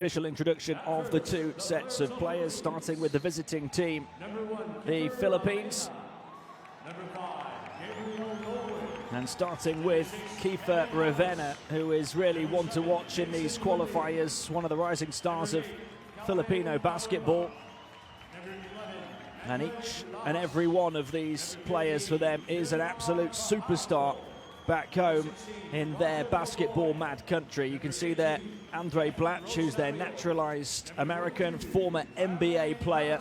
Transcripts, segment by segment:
Official introduction of the two sets of players, starting with the visiting team, the Philippines. And starting with Kiefer Ravena, who is really one to watch in these qualifiers, one of the rising stars of Filipino basketball. And each and every one of these players for them is an absolute superstar back home in their basketball mad country. You can see there Andre Blatch, who's their naturalized American, former NBA player,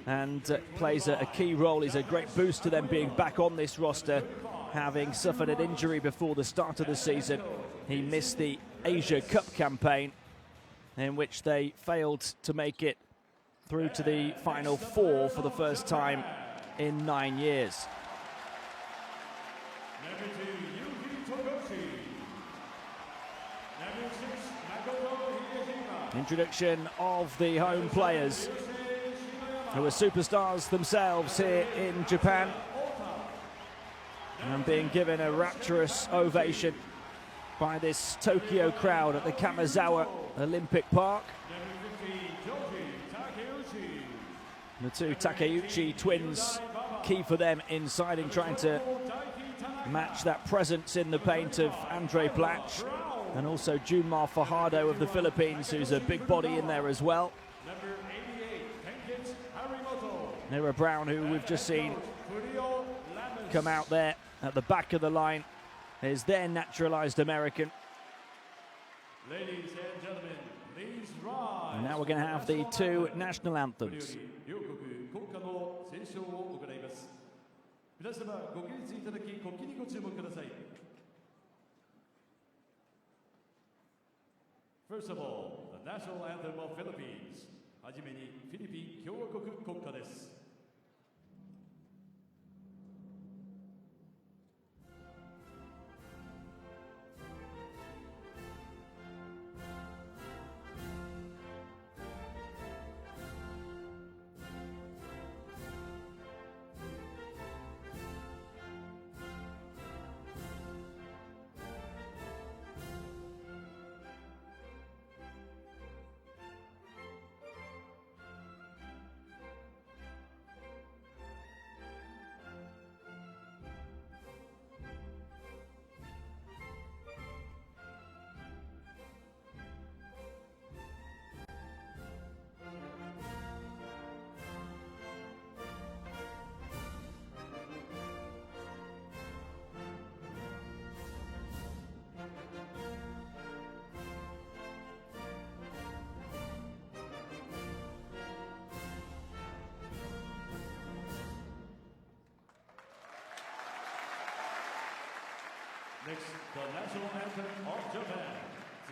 and plays a key role. He's a great boost to them being back on this roster, having suffered an injury before the start of the season. He missed the Asia Cup campaign, in which they failed to make it through to the Final Four for the first time in 9 years. Introduction of the home players, who are superstars themselves here in Japan, and being given a rapturous ovation by this Tokyo crowd at the Kamizawa Olympic Park. The two Takeuchi twins, key for them inside in trying to match that presence in the paint of Andre Blatch, and also Junmar Fajardo of the Philippines, who's a big body in there as well. Nira Brown, who we've just seen come out there at the back of the line, is their naturalized American. Ladies and gentlemen, please rise. And now we're going to have the two national anthems. First of all, the national anthem of Philippines. はじめにフィリピン共和国国歌です。Next, the national anthem of Japan.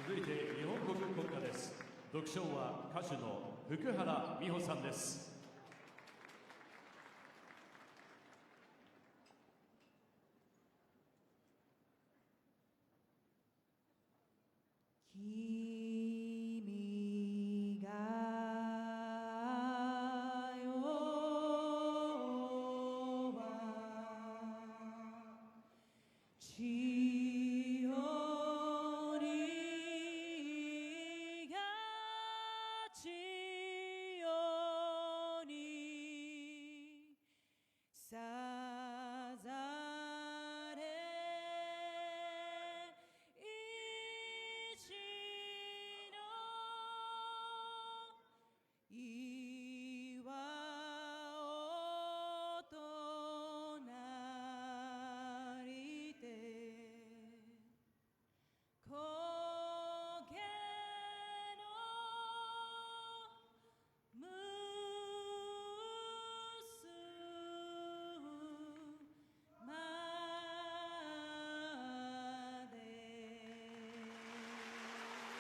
続いて日本国国歌です。独唱は歌手の福原美穂さんです。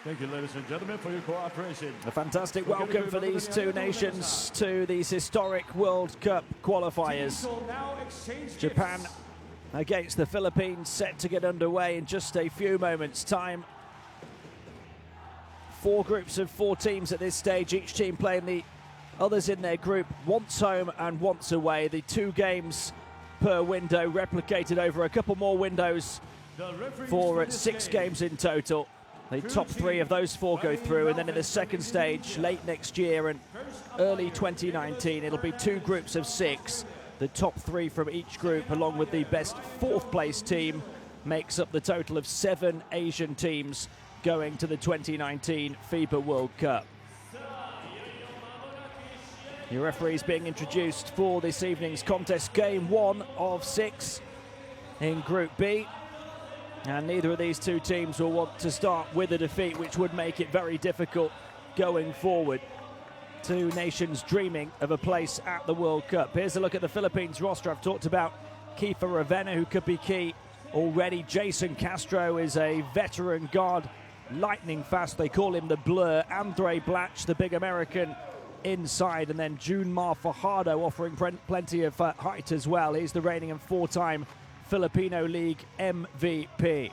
Thank you, ladies and gentlemen, for your cooperation. A fantastic welcome for these two nations to these historic World Cup qualifiers. Japan against the Philippines, set to get underway in just a few moments' time. 4 groups of 4 teams at this stage, each team playing the others in their group once home and once away. The 2 games per window replicated over a couple more windows for 6 games in total. The top 3 of those 4 go through, and then in the second stage, late next year and early 2019, it'll be 2 groups of 6. The top 3 from each group, along with the best 4th place team, makes up the total of 7 Asian teams going to the 2019 FIBA World Cup. Your referees being introduced for this evening's contest, game 1 of 6 in Group B. And neither of these 2 teams will want to start with a defeat, which would make it very difficult going forward. 2 nations dreaming of a place at the World Cup. Here's a look at the Philippines roster. I've talked about Kiefer Ravenna, who could be key already. Jason Castro is a veteran guard, lightning fast. They call him the Blur. Andre Blatch, the big American, inside. And then Junmar Fajardo offering plenty of height as well. He's the reigning and 4-time Filipino League MVP.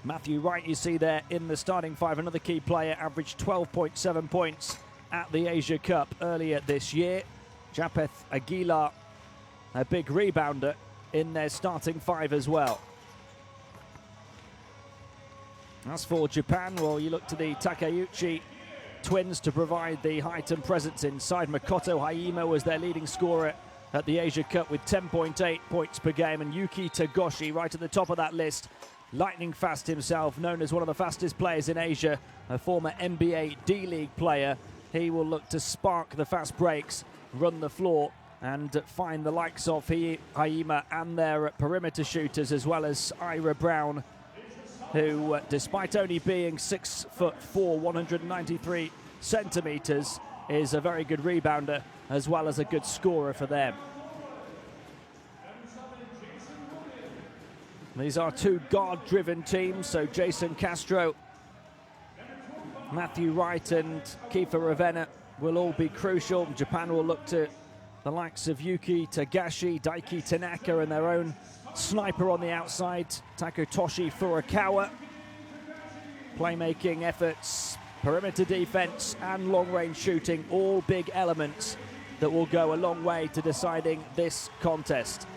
Matthew Wright, you see there in the starting 5, another key player, averaged 12.7 points at the Asia Cup earlier this year. Japeth Aguilar, a big rebounder, in their starting 5 as well. As for Japan, well, you look to the Takeuchi twins to provide the height and presence inside. Makoto Haima was their leading scorer at the Asia Cup with 10.8 points per game, and Yuki Togoshi right at the top of that list, lightning fast himself, known as one of the fastest players in Asia, a former NBA D-League player. He will look to spark the fast breaks, run the floor, and find the likes of Haima and their perimeter shooters, as well as Ira Brown, who, despite only being 6'4", 193 centimeters, is a very good rebounder as well as a good scorer for them. These are 2 guard-driven teams, so Jason Castro, Matthew Wright and Kiefer Ravenna will all be crucial. Japan will look to the likes of Yuki Tagashi, Daiki Tanaka, and their own sniper on the outside, Takutoshi Furukawa. Playmaking efforts, perimeter defense, and long-range shooting, all big elements that will go a long way to deciding this contest.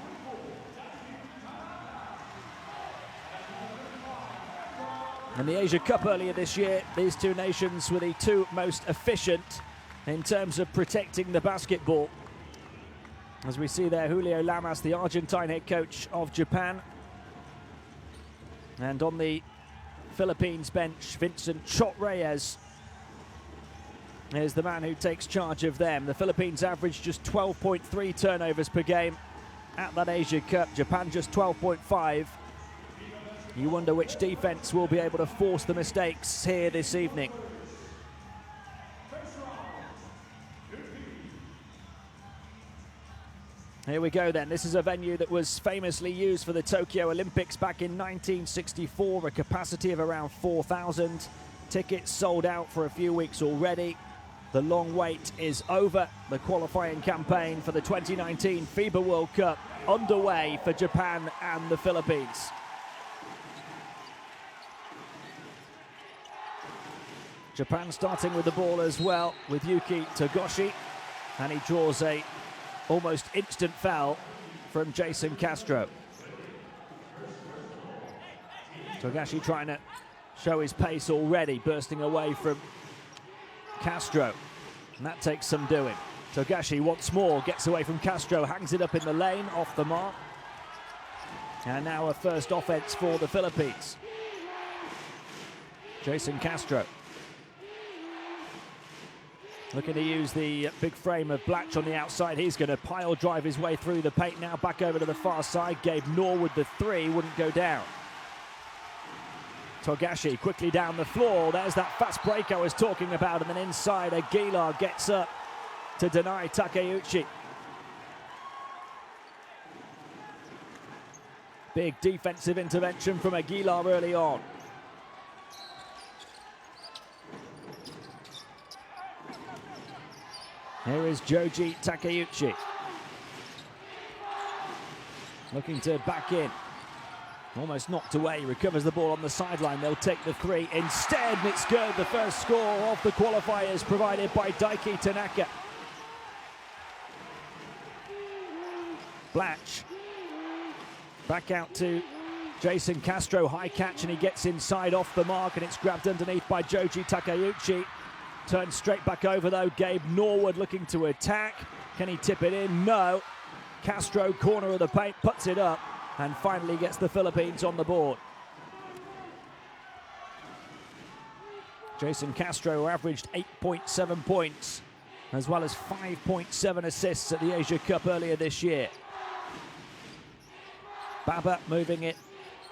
In the Asia Cup earlier this year, these 2 nations were the 2 most efficient in terms of protecting the basketball. As we see there, Julio Lamas, the Argentine head coach of Japan. And on the Philippines bench, Vincent Chot Reyes is the man who takes charge of them. The Philippines averaged just 12.3 turnovers per game at that Asia Cup. Japan just 12.5. You wonder which defense will be able to force the mistakes here this evening. Here we go then. This is a venue that was famously used for the Tokyo Olympics back in 1964, a capacity of around 4,000. Tickets sold out for a few weeks already. The long wait is over. The qualifying campaign for the 2019 FIBA World Cup underway for Japan and the Philippines. Japan starting with the ball as well with Yuki Togoshi, and he draws a almost instant foul from Jason Castro. Togashi trying to show his pace already, bursting away from Castro, and that takes some doing. Togashi once more gets away from Castro, hangs it up in the lane, off the mark. And now a first offense for the Philippines. Jason Castro looking to use the big frame of Blatch on the outside. He's going to pile drive his way through the paint now, back over to the far side. Gabe Norwood, the 3, wouldn't go down. Togashi quickly down the floor. There's that fast break I was talking about. And then inside, Aguilar gets up to deny Takeuchi. Big defensive intervention from Aguilar early on. Here is Joji Takeuchi. Looking to back in. Almost knocked away, recovers the ball on the sideline. They'll take the 3 instead, and it's good. The first score of the qualifiers provided by Daiki Tanaka. Blatch back out to Jason Castro, high catch, and he gets inside off the mark, and it's grabbed underneath by Joji Takeuchi. Turns straight back over though. Gabe Norwood looking to attack. Can he tip it in? No. Castro, corner of the paint, puts it up, and finally gets the Philippines on the board. Jason Castro averaged 8.7 points, as well as 5.7 assists at the Asia Cup earlier this year. Baba moving it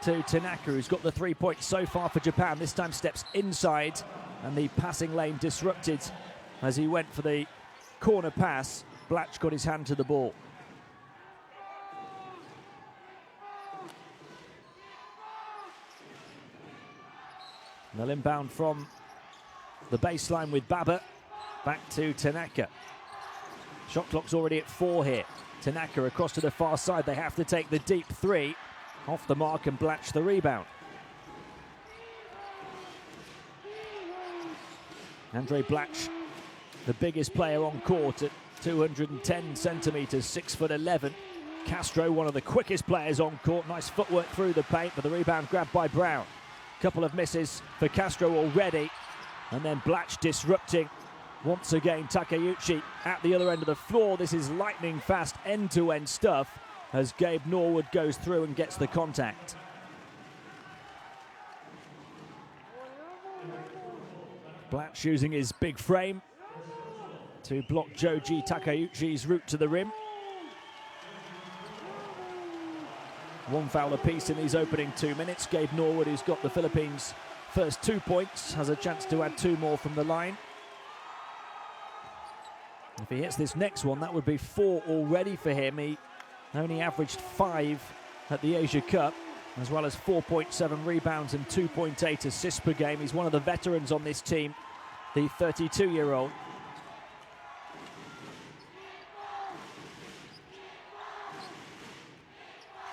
to Tanaka, who's got the 3 points so far for Japan. This time steps inside, and the passing lane disrupted as he went for the corner pass. Blatch got his hand to the ball. They'll inbound from the baseline with Baba. Back to Tanaka. Shot clock's already at 4 here. Tanaka across to the far side. They have to take the deep 3. Off the mark, and Blatch the rebound. Andre Blatch, the biggest player on court at 210 centimeters, 6'11". Castro, one of the quickest players on court. Nice footwork through the paint, but the rebound grabbed by Brown. Couple of misses for Castro already, and then Blatch disrupting once again. Takeuchi at the other end of the floor. This is lightning fast end-to-end stuff as Gabe Norwood goes through and gets the contact. Blatch using his big frame to block Joji Takeuchi's route to the rim. 1 foul apiece in these opening 2 minutes. Gabe Norwood, who's got the Philippines' first 2 points, has a chance to add 2 more from the line. If he hits this next one, that would be 4 already for him. He only averaged 5 at the Asia Cup, as well as 4.7 rebounds and 2.8 assists per game. He's one of the veterans on this team, the 32-year-old.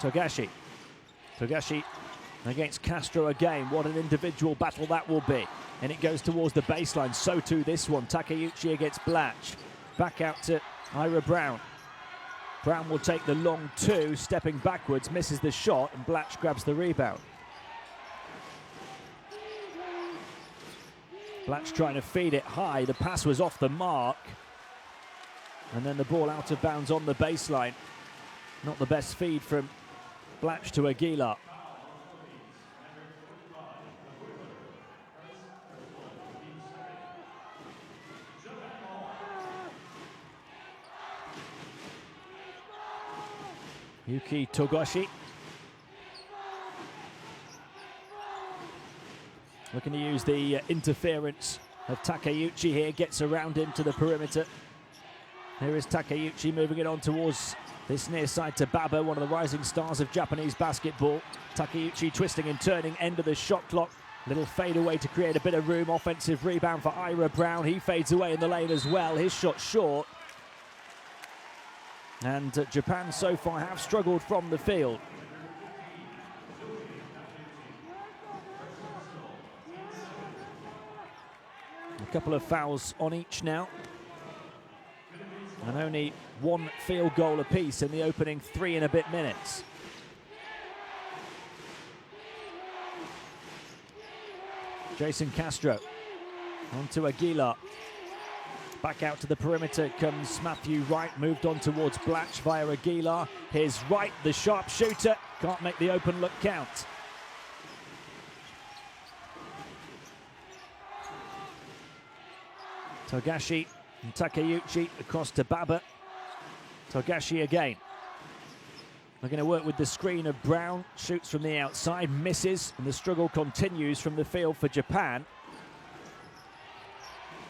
Togashi against Castro again. What an individual battle that will be. And it goes towards the baseline. So too this one. Takeuchi against Blatch. Back out to Ira Brown. Brown will take the long 2, stepping backwards, misses the shot, and Blatch grabs the rebound. Blatch trying to feed it high. The pass was off the mark. And then the ball out of bounds on the baseline. Not the best feed from Blatch to Aguilar. Yuki Togashi looking to use the interference of Takeuchi here, gets around him to the perimeter. Here is Takeuchi moving it on towards this near side to Baba, one of the rising stars of Japanese basketball. Takeuchi twisting and turning, end of the shot clock. Little fade away to create a bit of room. Offensive rebound for Ira Brown. He fades away in the lane as well. His shot short. And Japan so far have struggled from the field. A couple of fouls on each now. And only 1 field goal apiece in the opening 3 and a bit minutes. Jason Castro onto Aguilar. Back out to the perimeter comes Matthew Wright, moved on towards Blatch via Aguilar. Here's Wright, the sharpshooter, can't make the open look count. Togashi and Takeuchi across to Baba. Togashi again. They're going to work with the screen of Brown, shoots from the outside, misses, and the struggle continues from the field for Japan.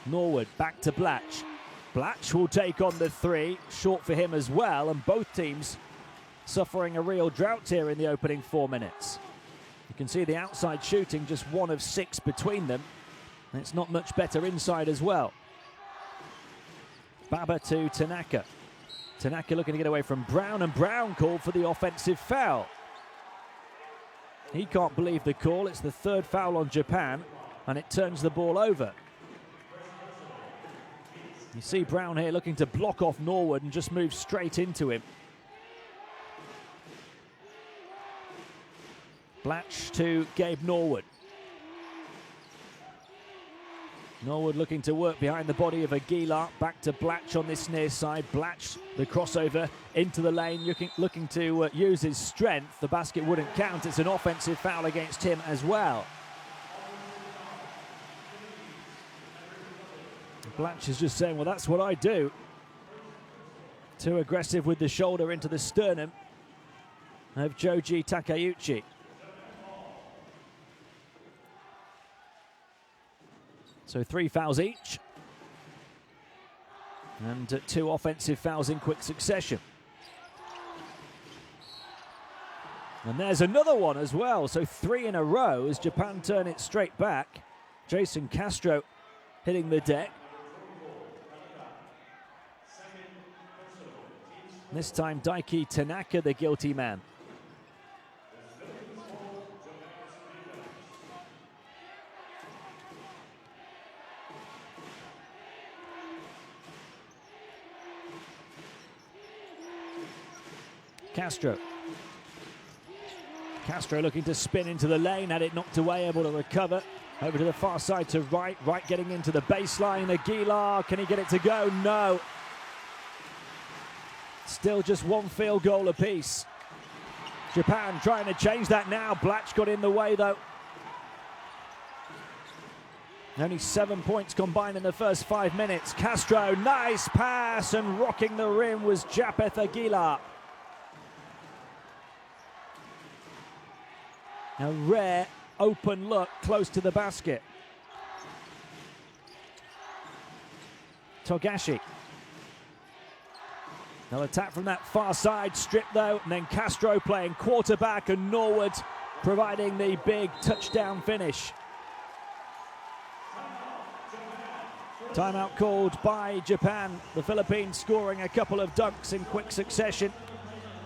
Norwood back to Blatch. Blatch will take on the 3, short for him as well, and both teams suffering a real drought here in the opening 4 minutes. You can see the outside shooting, just 1 of 6 between them, and it's not much better inside as well. Baba to Tanaka. Tanaka looking to get away from Brown, and Brown called for the offensive foul. He can't believe the call. It's the 3rd foul on Japan, and it turns the ball over. You see Brown here looking to block off Norwood and just move straight into him. Blatch to Gabe Norwood. Norwood looking to work behind the body of Aguilar. Back to Blatch on this near side. Blatch, the crossover into the lane, looking to use his strength. The basket wouldn't count. It's an offensive foul against him as well. Blatch is just saying, well, that's what I do. Too aggressive with the shoulder into the sternum of Joji Takeuchi. So 3 fouls each. And 2 offensive fouls in quick succession. And there's another one as well. So 3 in a row as Japan turn it straight back. Jason Castro hitting the deck. This time Daiki Tanaka, the guilty man. Castro looking to spin into the lane, had it knocked away, able to recover. Over to the far side to Wright. Wright getting into the baseline. Aguilar, can he get it to go? No. Still just 1 field goal apiece. Japan trying to change that now. Blatch got in the way though. Only 7 points combined in the first 5 minutes. Castro, nice pass, and rocking the rim was Japeth Aguilar. A rare open look close to the basket. Togashi. Another attack from that far side, stripped though, and then Castro playing quarterback and Norwood providing the big touchdown finish. Timeout called by Japan. The Philippines scoring a couple of dunks in quick succession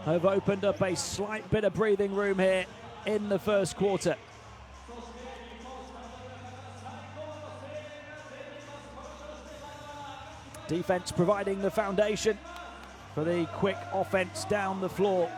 have opened up a slight bit of breathing room here in the first quarter. Defense providing the foundation for the quick offense down the floor.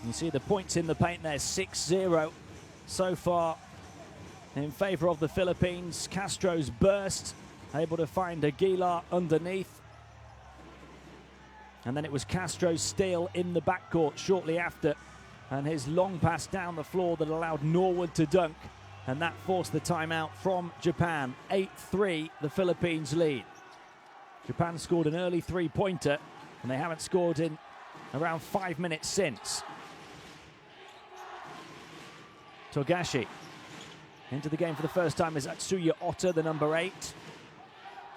You see the points in the paint there, 6-0 so far in favor of the Philippines. Castro's burst, able to find Aguilar underneath. And then it was Castro's steal in the backcourt shortly after, and his long pass down the floor that allowed Norwood to dunk, and that forced the timeout from Japan. 8-3, the Philippines lead. Japan scored an early three-pointer, and they haven't scored in around 5 minutes since. Togashi into the game for the first time is Atsuya Ota, the number 8.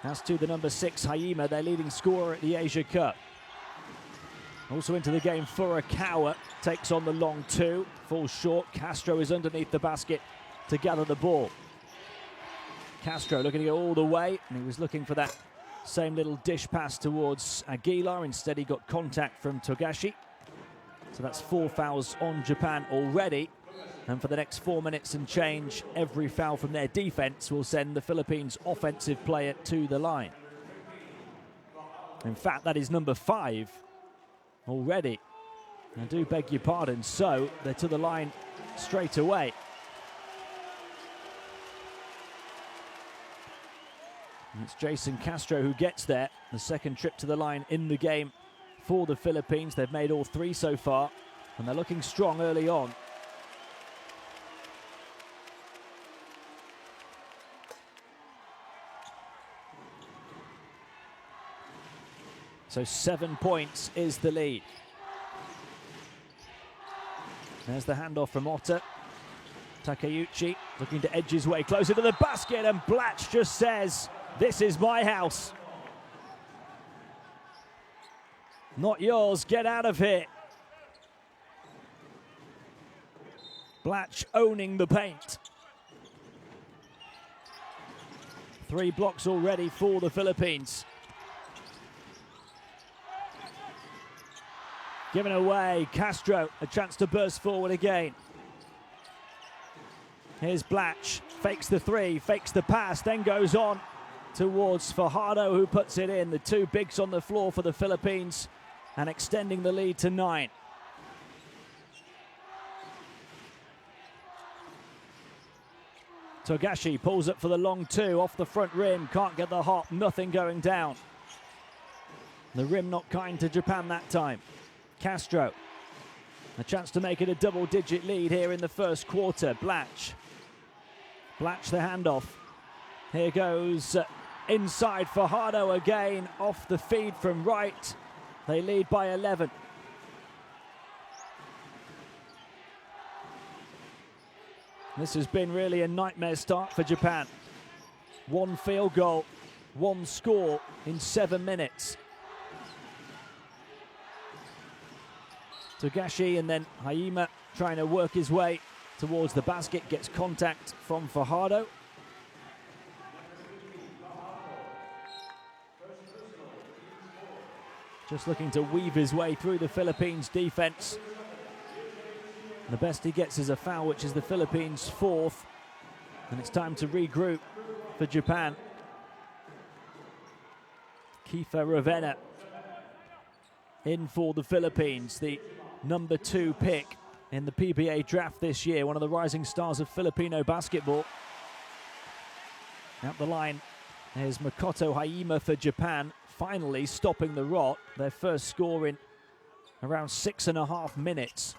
As to the number 6, Haima, their leading scorer at the Asia Cup. Also into the game, Furukawa takes on the long 2, falls short. Castro is underneath the basket to gather the ball. Castro looking to go all the way, and he was looking for that same little dish pass towards Aguilar. Instead, he got contact from Togashi. So that's 4 fouls on Japan already. And for the next 4 minutes and change, every foul from their defense will send the Philippines' offensive player to the line. In fact, that is number 5 already. I do beg your pardon. So they're to the line straight away. And it's Jason Castro who gets there. The second trip to the line in the game for the Philippines. They've made all 3 so far, and they're looking strong early on. So 7 points is the lead. There's the handoff from Ota. Takeuchi looking to edge his way closer to the basket, and Blatch just says, This is my house. Not yours, get out of here. Blatch owning the paint. 3 blocks already for the Philippines. Given away, Castro, a chance to burst forward again. Here's Blatch, fakes the 3, fakes the pass, then goes on towards Fajardo, who puts it in. The 2 bigs on the floor for the Philippines and extending the lead to 9. Togashi pulls up for the long 2 off the front rim, can't get the hop, nothing going down. The rim not kind to Japan that time. Castro, a chance to make it a double-digit lead here in the first quarter. Blatch the handoff. Here goes inside Fajardo again, off the feed from right. They lead by 11. This has been really a nightmare start for Japan. 1 field goal, 1 score in 7 minutes. Togashi and then Haima trying to work his way towards the basket, gets contact from Fajardo. Just looking to weave his way through the Philippines defense. The best he gets is a foul, which is the Philippines' 4th. And it's time to regroup for Japan. Kiefer Ravenna in for the Philippines, the number 2 pick in the PBA draft this year, one of the rising stars of Filipino basketball. Out the line, there's Makoto Haima for Japan, finally stopping the rot. Their first score in around 6.5 minutes.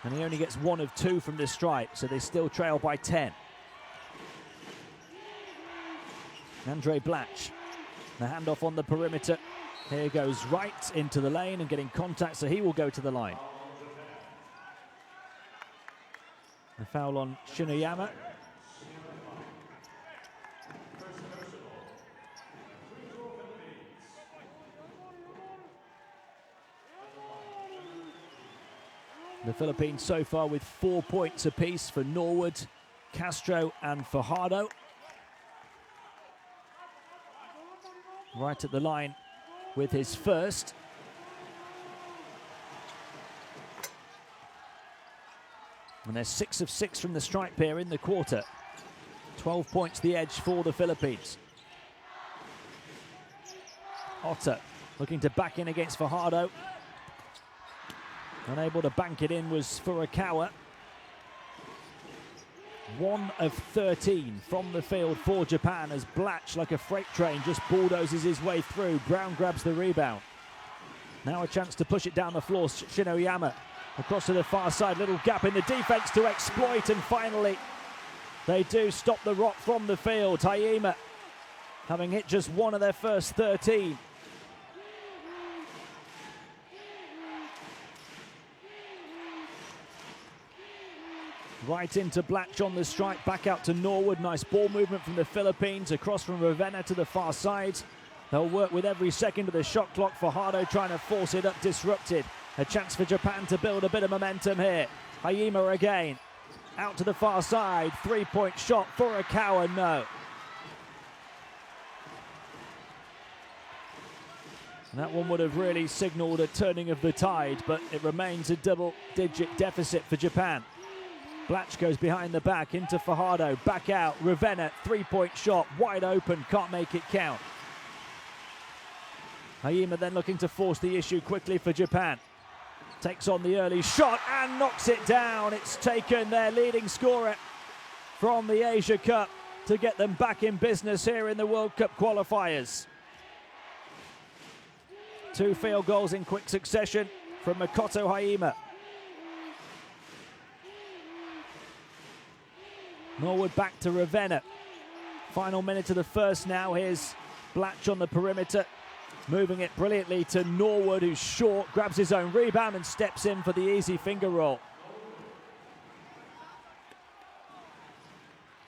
And he only gets 1 of 2 from this stripe, so they still trail by 10. Andre Blatch, the handoff on the perimeter. Here goes right into the lane and getting contact, so he will go to the line. The foul on Shinoyama. The Philippines so far with 4 points apiece for Norwood, Castro and Fajardo. Right at the line with his first. And they're 6 of 6 from the stripe here in the quarter. 12 points the edge for the Philippines. Otter looking to back in against Fajardo. Unable to bank it in was Furukawa. 1 of 13 from the field for Japan as Blatch, like a freight train, just bulldozes his way through. Brown grabs the rebound. Now a chance to push it down the floor. Shinoyama across to the far side. Little gap in the defense to exploit, and finally they do stop the rot from the field. Haima having hit just 1 of their first 13. Right into Blatch on the strike, back out to Norwood. Nice ball movement from the Philippines, across from Ravenna to the far side. They'll work with every second of the shot clock. Fajardo trying to force it up, disrupted. A chance for Japan to build a bit of momentum here. Haima again, out to the far side. 3-point shot, Furukawa, no. And that one would have really signaled a turning of the tide, but it remains a double-digit deficit for Japan. Blatch goes behind the back into Fajardo, back out, Ravenna, 3-point shot, wide open, can't make it count. Haima then looking to force the issue quickly for Japan. Takes on the early shot and knocks it down. It's taken their leading scorer from the Asia Cup to get them back in business here in the World Cup qualifiers. 2 field goals in quick succession from Makoto Haima. Norwood back to Ravenna. Final minute of the first now. Here's Blatch on the perimeter. Moving it brilliantly to Norwood, who's short, grabs his own rebound and steps in for the easy finger roll.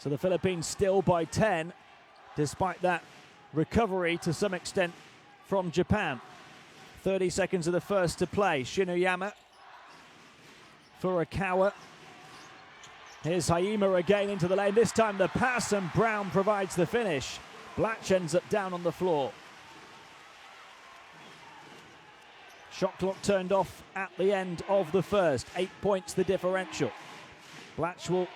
So the Philippines still by 10, despite that recovery to some extent from Japan. 30 seconds of the first to play. Shinuyama, Furukawa. Here's Haima again into the lane. This time the pass, and Brown provides the finish. Blatch ends up down on the floor. Shot clock turned off at the end of the first. 8 points the differential. Blatch will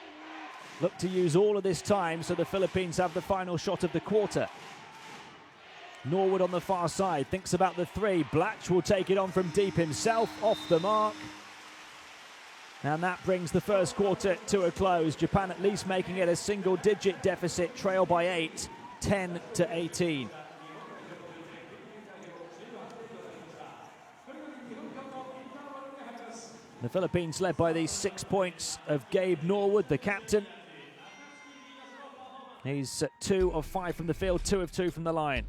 look to use all of this time so the Philippines have the final shot of the quarter. Norwood on the far side thinks about the three. Blatch will take it on from deep himself, off the mark. And that brings the first quarter to a close. Japan at least making it a single-digit deficit, trail by 8, 10-18. The Philippines led by these 6 points of Gabe Norwood, the captain. He's 2 of 5 from the field, 2 of 2 from the line.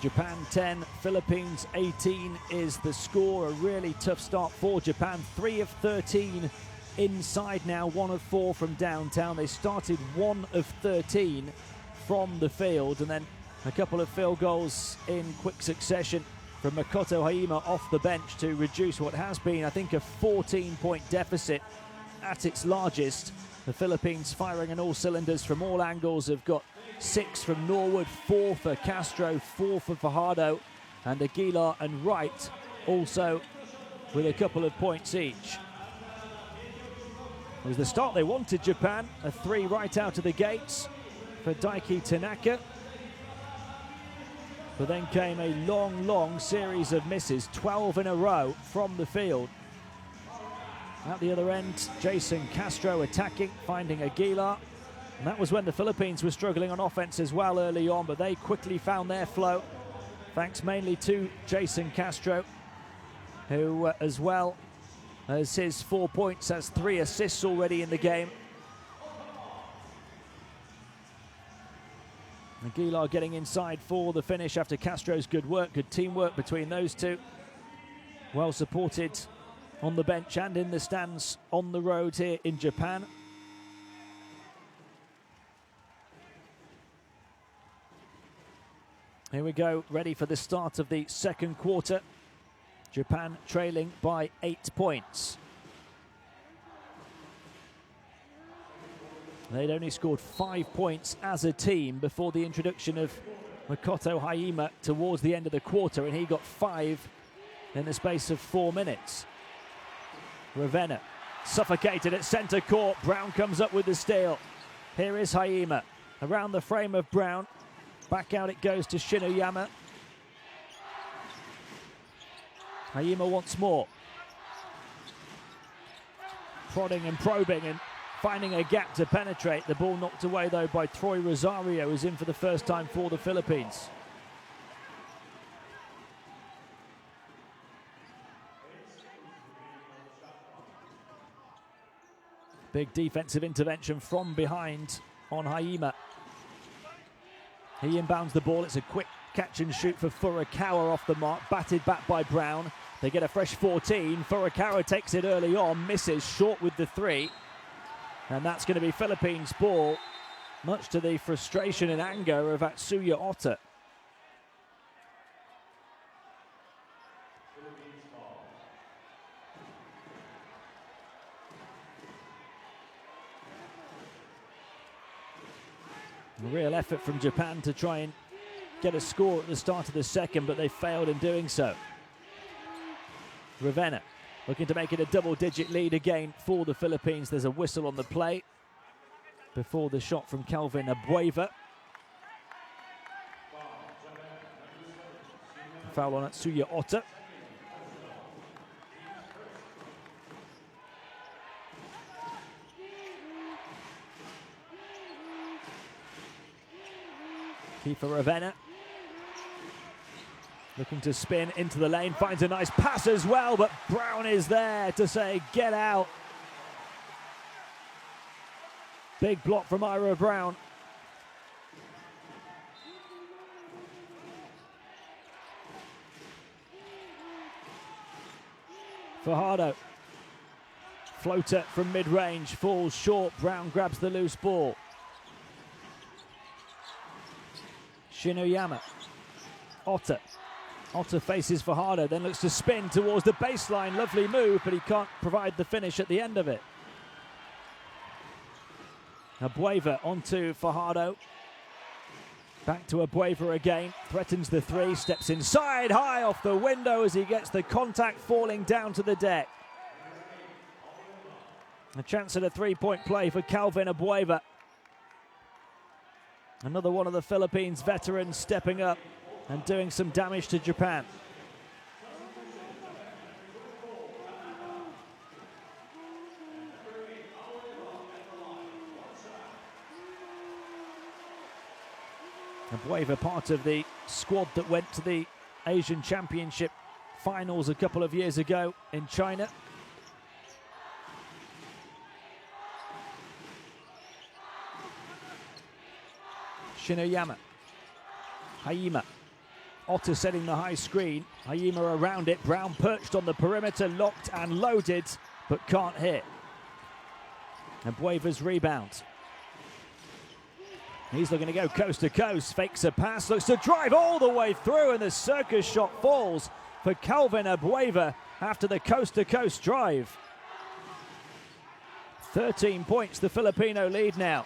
Japan 10, Philippines 18 is the score. A really tough start for Japan. 3 of 13 inside now, 1 of 4 from downtown. They started 1 of 13 from the field, and then a couple of field goals in quick succession from Makoto Haima off the bench to reduce what has been, I think, a 14-point deficit at its largest. The Philippines firing on all cylinders from all angles have got 6 from Norwood, 4 for Castro, 4 for Fajardo, and Aguilar and Wright also with a couple of points each. It was the start they wanted, Japan. A 3 right out of the gates for Daiki Tanaka. But then came a long series of misses, 12 in a row from the field. At the other end, Jason Castro attacking, finding Aguilar. And that was when the Philippines were struggling on offense as well early on, but they quickly found their flow, thanks mainly to Jason Castro, who as well as his 4 points has 3 assists already in the game. Aguilar getting inside for the finish after Castro's good work, good teamwork between those two. Well supported on the bench and in the stands on the road here in Japan. Here we go, ready for the start of the second quarter. Japan trailing by 8 points. They'd only scored 5 points as a team before the introduction of Makoto Haima towards the end of the quarter, and he got 5 in the space of 4 minutes. Ravenna suffocated at centre court. Brown comes up with the steal. Here is Haima around the frame of Brown. Back out it goes to Shinuyama. Haima wants more. Prodding and probing and finding a gap to penetrate. The ball knocked away though by Troy Rosario, who's in for the first time for the Philippines. Big defensive intervention from behind on Haima. He inbounds the ball. It's a quick catch and shoot for Furukawa off the mark. Batted back by Brown. They get a fresh 14. Furukawa takes it early on. Misses short with the 3. And that's going to be Philippines ball, much to the frustration and anger of Atsuya Ota. A real effort from Japan to try and get a score at the start of the second, but they failed in doing so. Ravenna looking to make it a double-digit lead again for the Philippines. There's a whistle on the play before the shot from Kelvin Abueva. Foul on Atsuya Ota. For Ravenna, looking to spin into the lane, finds a nice pass as well, but Brown is there to say, get out. Big block from Ira Brown. Fajardo. Floater from mid-range, falls short. Brown grabs the loose ball. Shinoyama. Otter. Otter faces Fajardo, then looks to spin towards the baseline. Lovely move, but he can't provide the finish at the end of it. Abueva onto Fajardo. Back to Abueva again. Threatens the three, steps inside, high off the window as he gets the contact, falling down to the deck. A chance at a three-point play for Calvin Abueva. Another one of the Philippines veterans stepping up and doing some damage to Japan. Abueva, part of the squad that went to the Asian Championship finals a couple of years ago in China. Shinoyama. Haima. Otter setting the high screen. Haima around it. Brown perched on the perimeter, locked and loaded, but can't hit. Abueva's rebound. He's looking to go coast to coast. Fakes a pass, looks to drive all the way through, and the circus shot falls for Calvin Abueva after the coast to coast drive. 13 points, the Filipino lead now.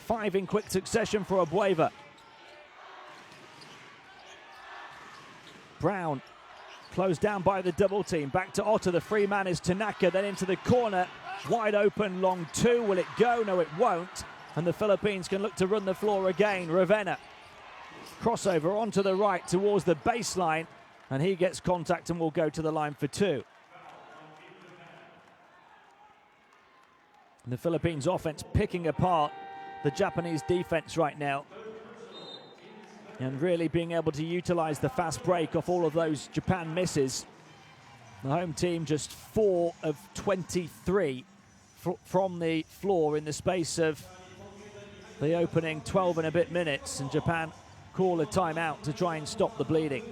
5 in quick succession for Abueva. Brown closed down by the double team. Back to Otter, the free man is Tanaka, then into the corner. Wide open, long two. Will it go? No, it won't. And the Philippines can look to run the floor again. Ravenna. Crossover onto the right towards the baseline. And he gets contact and will go to the line for two. And the Philippines offense picking apart the Japanese defense right now. And really being able to utilize the fast break off all of those Japan misses. The home team just 4 of 23 from the floor in the space of the opening 12 and a bit minutes, and Japan call a timeout to try and stop the bleeding.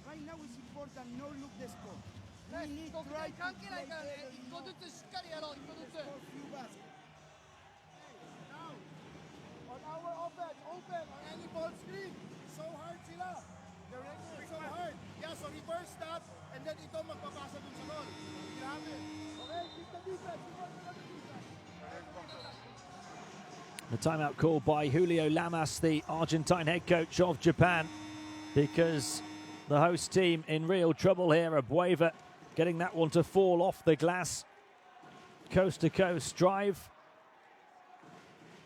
Right now it's important, no look the score. We need to try to play now, on our offense, open, on any ball screen. So hard sila. They're regular, so hard. Yeah, so reverse that, and then ito magpapasa dun sa lol. Grabe. Okay, keep the defense. The timeout called by Julio Lamas, the Argentine head coach of Japan, because the host team in real trouble here. Abueva getting that one to fall off the glass. Coast to coast drive.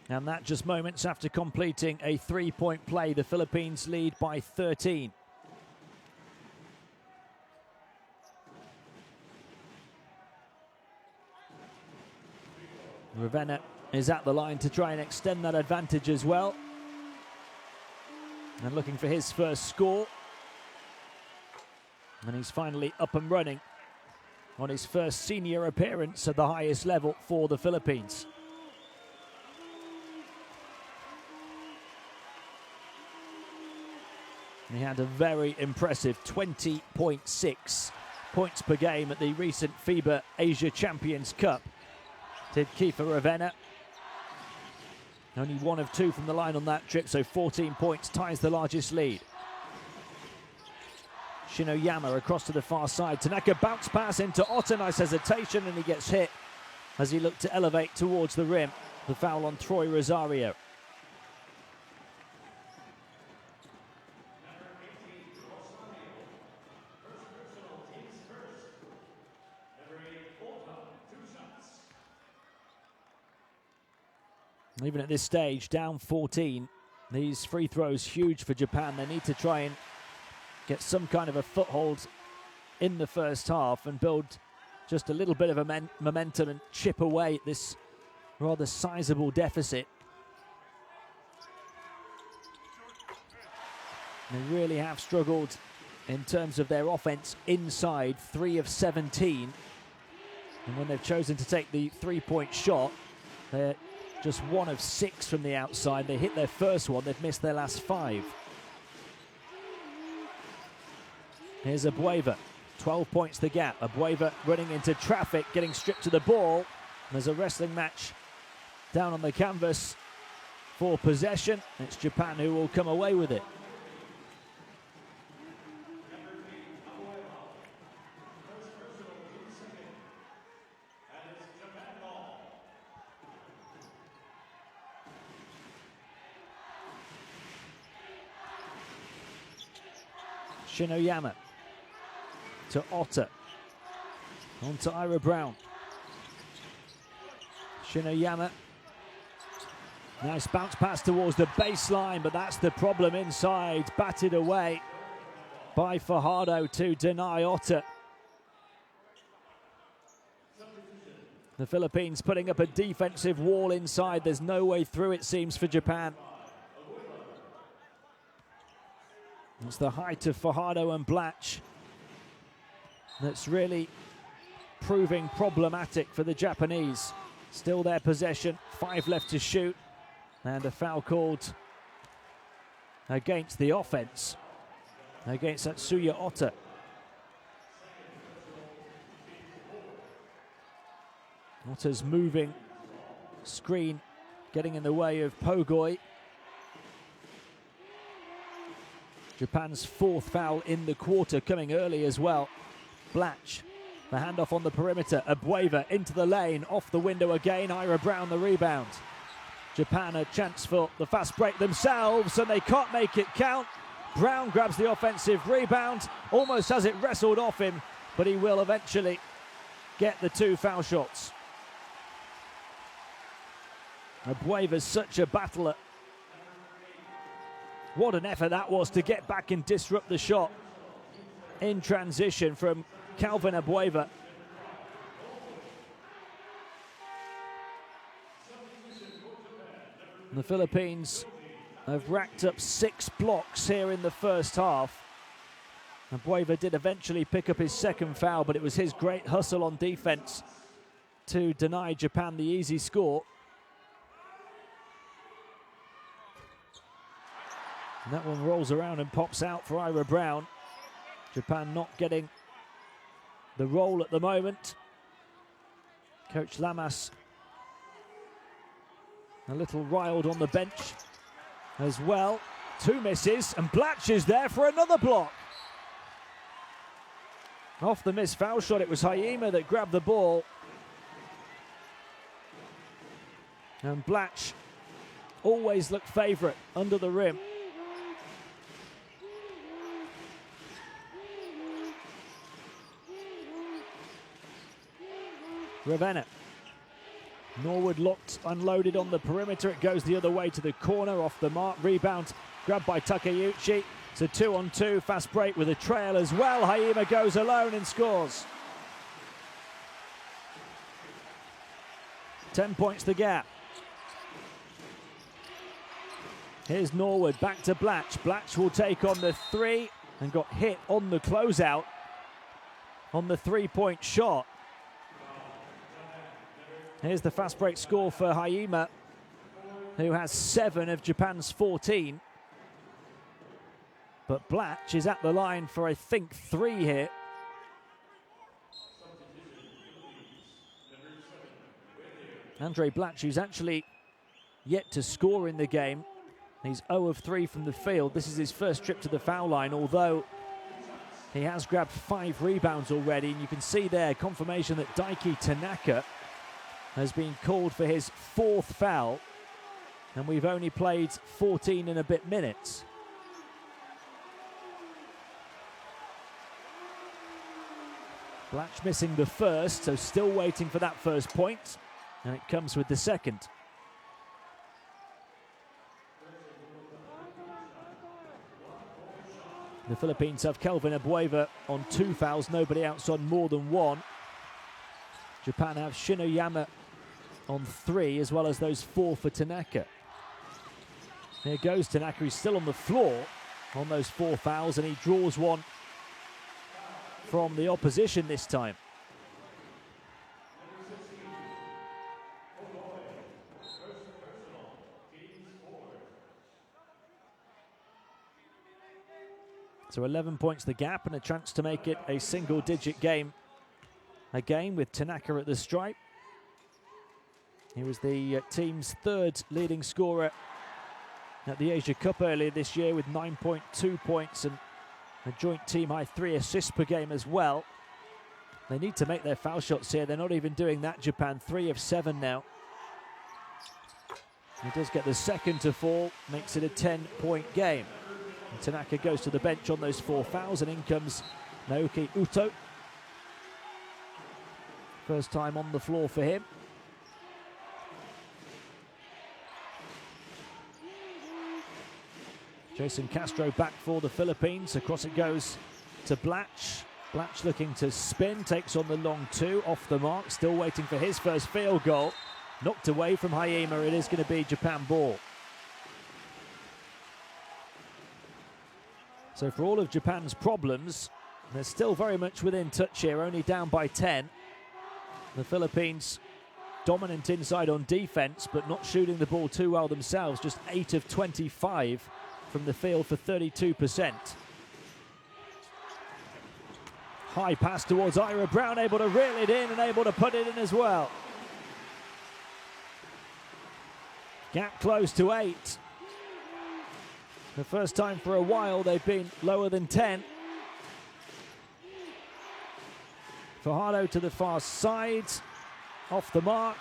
And that just moments after completing a three-point play. The Philippines lead by 13. Ravenna is at the line to try and extend that advantage as well. And looking for his first score. And he's finally up and running on his first senior appearance at the highest level for the Philippines. And he had a very impressive 20.6 points per game at the recent FIBA Asia Champions Cup. Did Kiefer Ravenna. Only 1 of 2 from the line on that trip, so 14 points, ties the largest lead. Shinoyama across to the far side. Tanaka bounce pass into Otter, nice hesitation, and he gets hit as he looked to elevate towards the rim. The foul on Troy Rosario. Even at this stage, down 14, these free throws huge for Japan. They need to try and get some kind of a foothold in the first half and build just a little bit of a momentum and chip away at this rather sizable deficit. They really have struggled in terms of their offense inside, 3 of 17. And when they've chosen to take the three-point shot, they're just 1 of 6 from the outside. They hit their first one, they've missed their last 5. Here's Abueva, 12 points the gap. Abueva running into traffic, getting stripped to the ball. There's a wrestling match down on the canvas for possession. It's Japan who will come away with it. Shinoyama to Otta. On to Ira Brown. Shinoyama. Nice bounce pass towards the baseline, but that's the problem inside. Batted away by Fajardo to deny Otta. The Philippines putting up a defensive wall inside. There's no way through, it seems, for Japan. It's the height of Fajardo and Blatch that's really proving problematic for the Japanese. Still their possession, 5 left to shoot, and a foul called against the offense, against Atsuya Otta. Otta's moving screen, getting in the way of Pogoi. Japan's 4th foul in the quarter, coming early as well. Blatch, the handoff on the perimeter. Abueva into the lane, off the window again. Ira Brown the rebound. Japan a chance for the fast break themselves, and they can't make it count. Brown grabs the offensive rebound, almost has it wrestled off him, but he will eventually get the 2 foul shots. Abueva's such a battler. What an effort that was to get back and disrupt the shot in transition from Calvin Abueva. The Philippines have racked up 6 blocks here in the first half. Abueva did eventually pick up his 2nd foul, but it was his great hustle on defense to deny Japan the easy score. And that one rolls around and pops out for Ira Brown. Japan not getting the roll at the moment. Coach Lamas a little riled on the bench as well. 2 misses, and Blatch is there for another block. Off the missed foul shot, it was Haima that grabbed the ball. And Blatch always looked favourite under the rim. Ravenna. Norwood locked, unloaded on the perimeter. It goes the other way to the corner, off the mark. Rebound grabbed by Takeuchi. It's a 2-on-2, fast break with a trail as well. Haima goes alone and scores. 10 points the gap. Here's Norwood, back to Blatch. Blatch will take on the 3 and got hit on the closeout on the 3-point shot. Here's the fast break score for Haima, who has 7 of Japan's 14. But Blatch is at the line for, I think, 3 here. Andre Blatch, who's actually yet to score in the game. He's 0 of 3 from the field. This is his first trip to the foul line, although he has grabbed 5 rebounds already. And you can see there confirmation that Daiki Tanaka has been called for his 4th foul, and we've only played 14 and a bit minutes. Blatch missing the first, so still waiting for that first point, and it comes with the second. The Philippines have Kelvin Abueva on 2 fouls, nobody else on more than 1. Japan have Shinoyama on 3, as well as those 4 for Tanaka. Here goes Tanaka, he's still on the floor on those 4 fouls, and he draws one from the opposition this time. So 11 points the gap and a chance to make it a single-digit game again with Tanaka at the stripe. He was the team's third leading scorer at the Asia Cup earlier this year with 9.2 points and a joint team high 3 assists per game as well. They need to make their foul shots here. They're not even doing that, Japan. 3 of 7 now. He does get the second to fall, makes it a 10-point game. And Tanaka goes to the bench on those 4 fouls, and in comes Naoki Uto. First time on the floor for him. Jason Castro back for the Philippines. Across it goes to Blatch. Blatch looking to spin, takes on the long 2, off the mark, still waiting for his first field goal. Knocked away from Hayima. It is going to be Japan ball. So for all of Japan's problems, they're still very much within touch here, only down by 10. The Philippines dominant inside on defense, but not shooting the ball too well themselves, just 8 of 25 from the field for 32%. High pass towards Ira Brown, able to reel it in and able to put it in as well. Gap close to 8. The first time for a while they've been lower than 10. Fajardo to the far side, off the mark,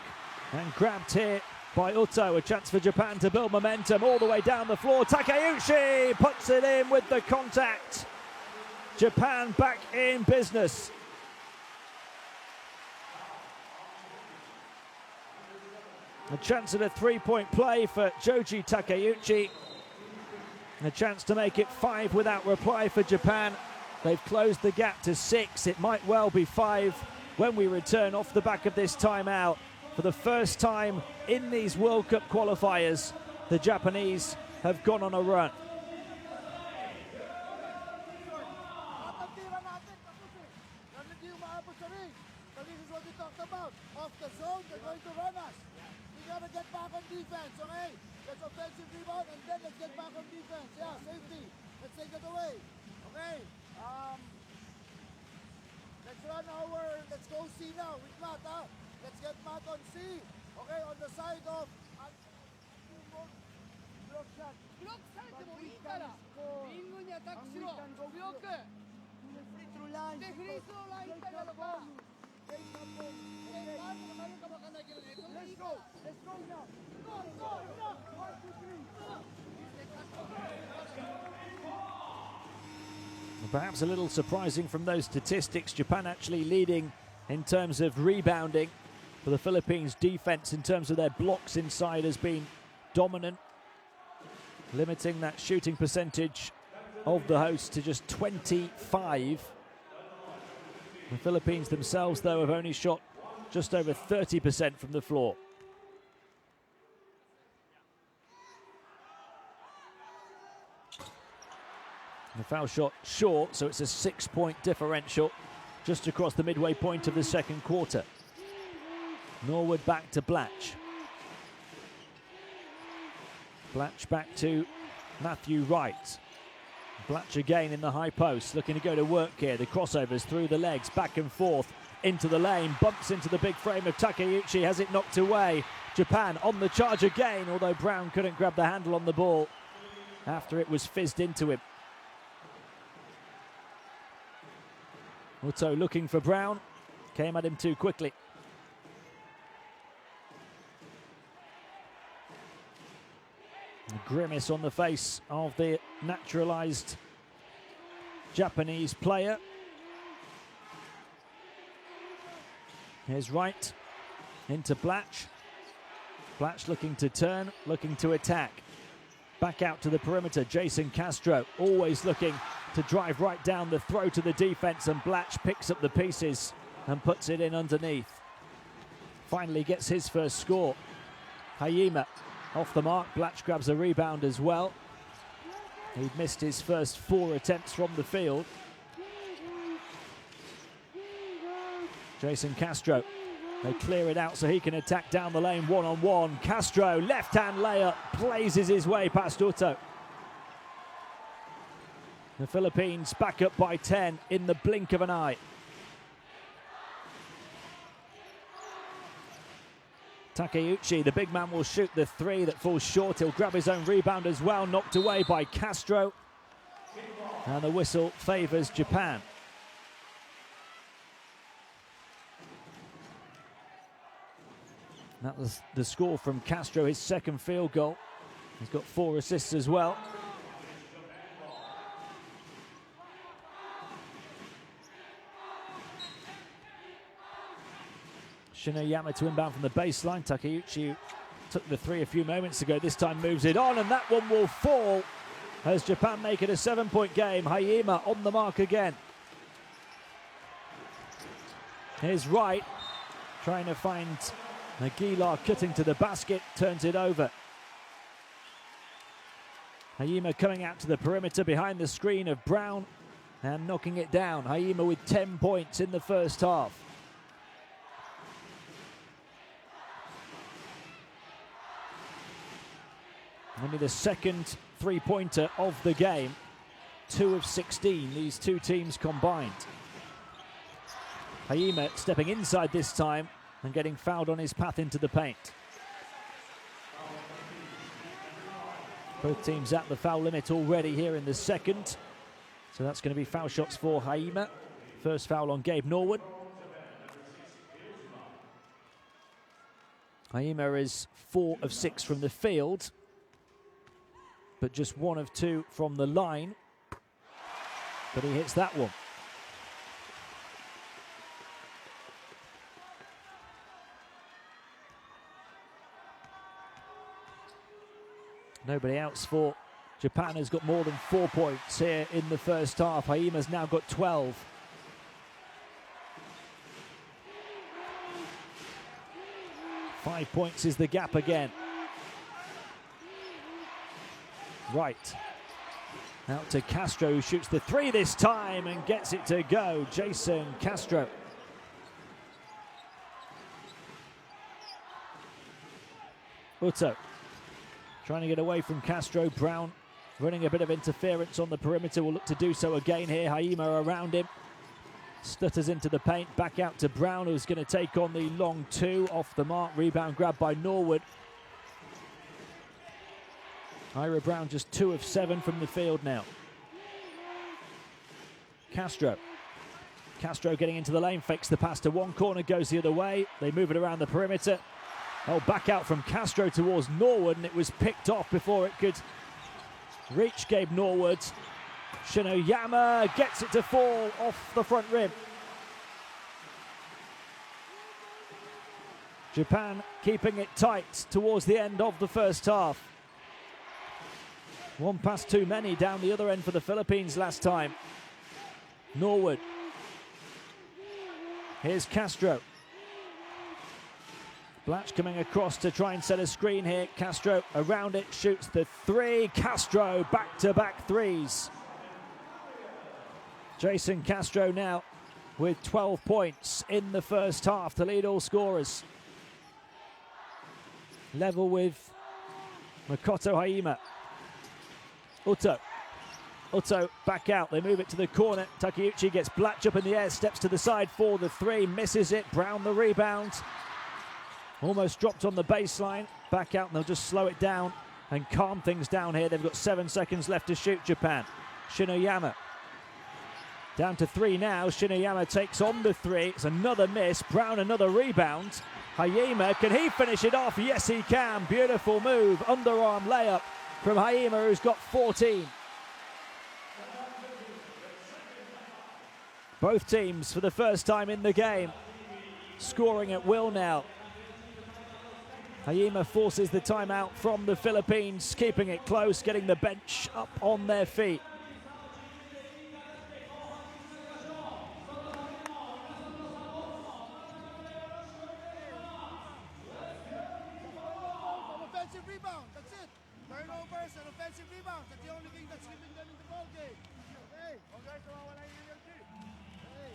and grabbed here by Uto. A chance for Japan to build momentum all the way down the floor. Takeuchi puts it in with the contact. Japan back in business. A chance at a 3-point play for Joji Takeuchi. A chance to make it 5 without reply for Japan. They've closed the gap to 6. It might well be 5 when we return off the back of this timeout. For the first time in these World Cup qualifiers, the Japanese have gone on a run. Off the zone, they're going to run us. We got to get back on defense, okay? Let's offensive rebound and then let's get back on defense. Yeah, safety. Let's take it away. Okay. Let's go C now with Matt, huh? Let's get Matt on C. Okay, on the side of block shot. ブロックされてもいいからリングにアタックしろ強くでフリースローライン行ったりだとかガードがなるかもわかんないけどねそれでいいから Let's go now. Perhaps a little surprising from those statistics. Japan actually leading in terms of rebounding. For the Philippines, defense in terms of their blocks inside has been dominant, limiting that shooting percentage of the hosts to just 25. The Philippines themselves, though, have only shot just over 30% from the floor. The foul shot short, so it's a 6-point differential just across the midway point of the second quarter. Norwood back to Blatch. Blatch back to Matthew Wright. Blatch again in the high post, looking to go to work here. The crossovers through the legs, back and forth into the lane, bumps into the big frame of Takeuchi, has it knocked away. Japan on the charge again, although Brown couldn't grab the handle on the ball after it was fizzed into him. Uto looking for Brown, came at him too quickly. A grimace on the face of the naturalized Japanese player. Here's Wright into Blatch. Blatch looking to turn, looking to attack. Back out to the perimeter, Jason Castro always looking to drive right down the throat of the defense, and Blatch picks up the pieces and puts it in underneath. Finally gets his first score. Hayima off the mark. Blatch grabs a rebound as well. He'd missed his first 4 attempts from the field. Jason Castro. They clear it out so he can attack down the lane one-on-one. Castro, left-hand layup, blazes his way past Uto. The Philippines back up by 10 in the blink of an eye. Takeuchi, the big man, will shoot the three that falls short. He'll grab his own rebound as well, knocked away by Castro. And the whistle favours Japan. That was the score from Castro, his second field goal. He's got 4 assists as well. Shinoyama to inbound from the baseline. Takeuchi took the three a few moments ago. This time moves it on, and that one will fall as Japan make it a 7-point game. Haima on the mark again. Here's Wright trying to find Aguilar, cutting to the basket, turns it over. Haima coming out to the perimeter behind the screen of Brown and knocking it down. Haima with 10 points in the first half. Only the second three-pointer of the game. 2 of 16, these two teams combined. Haima stepping inside this time and getting fouled on his path into the paint. Both teams at the foul limit already here in the second. So that's going to be foul shots for Haima. First foul on Gabe Norwood. Haima is 4 of 6 from the field, but just 1 of 2 from the line. But he hits that one. Nobody else for Japan has got more than 4 points here in the first half. Haima's now got 12. Five points is the gap again. Right. Out to Castro, who shoots the three this time and gets it to go. Jason Castro. Uto trying to get away from Castro. Brown running a bit of interference on the perimeter. Will look to do so again here. Haima around him. Stutters into the paint. Back out to Brown, who's going to take on the long two. Off the mark. Rebound grab by Norwood. Ira Brown just 2 of 7 from the field now. Castro. Castro getting into the lane, fakes the pass to one corner, goes the other way. They move it around the perimeter. Oh, back out from Castro towards Norwood, and it was picked off before it could reach Gabe Norwood. Shinoyama gets it to fall off the front rim. Japan keeping it tight towards the end of the first half. 1 pass too many down the other end for the Philippines last time. Norwood. Here's Castro. Blatch coming across to try and set a screen here. Castro around it, shoots the three. Castro back-to-back threes. Jason Castro now with 12 points in the first half to lead all scorers. Level with Makoto Haima. Uto back out. They move it to the corner. Takeuchi gets Blatch up in the air, steps to the side for the three, misses it. Brown the rebound. Almost dropped on the baseline. Back out, and they'll just slow it down and calm things down here. They've got 7 seconds left to shoot, Japan. Shinoyama. Down to 3 now. Shinoyama takes on the three. It's another miss. Brown another rebound. Haima, can he finish it off? Yes, he can. Beautiful move. Underarm layup from Haima, who's got 14. Both teams, for the first time in the game, scoring at will now. Haima forces the timeout from the Philippines, keeping it close, getting the bench up on their feet. Offensive rebound, that's it. Turnovers and offensive rebounds, that's the only thing that's keeping them in the ball game. Hey, okay, so wala yung energy. Hey.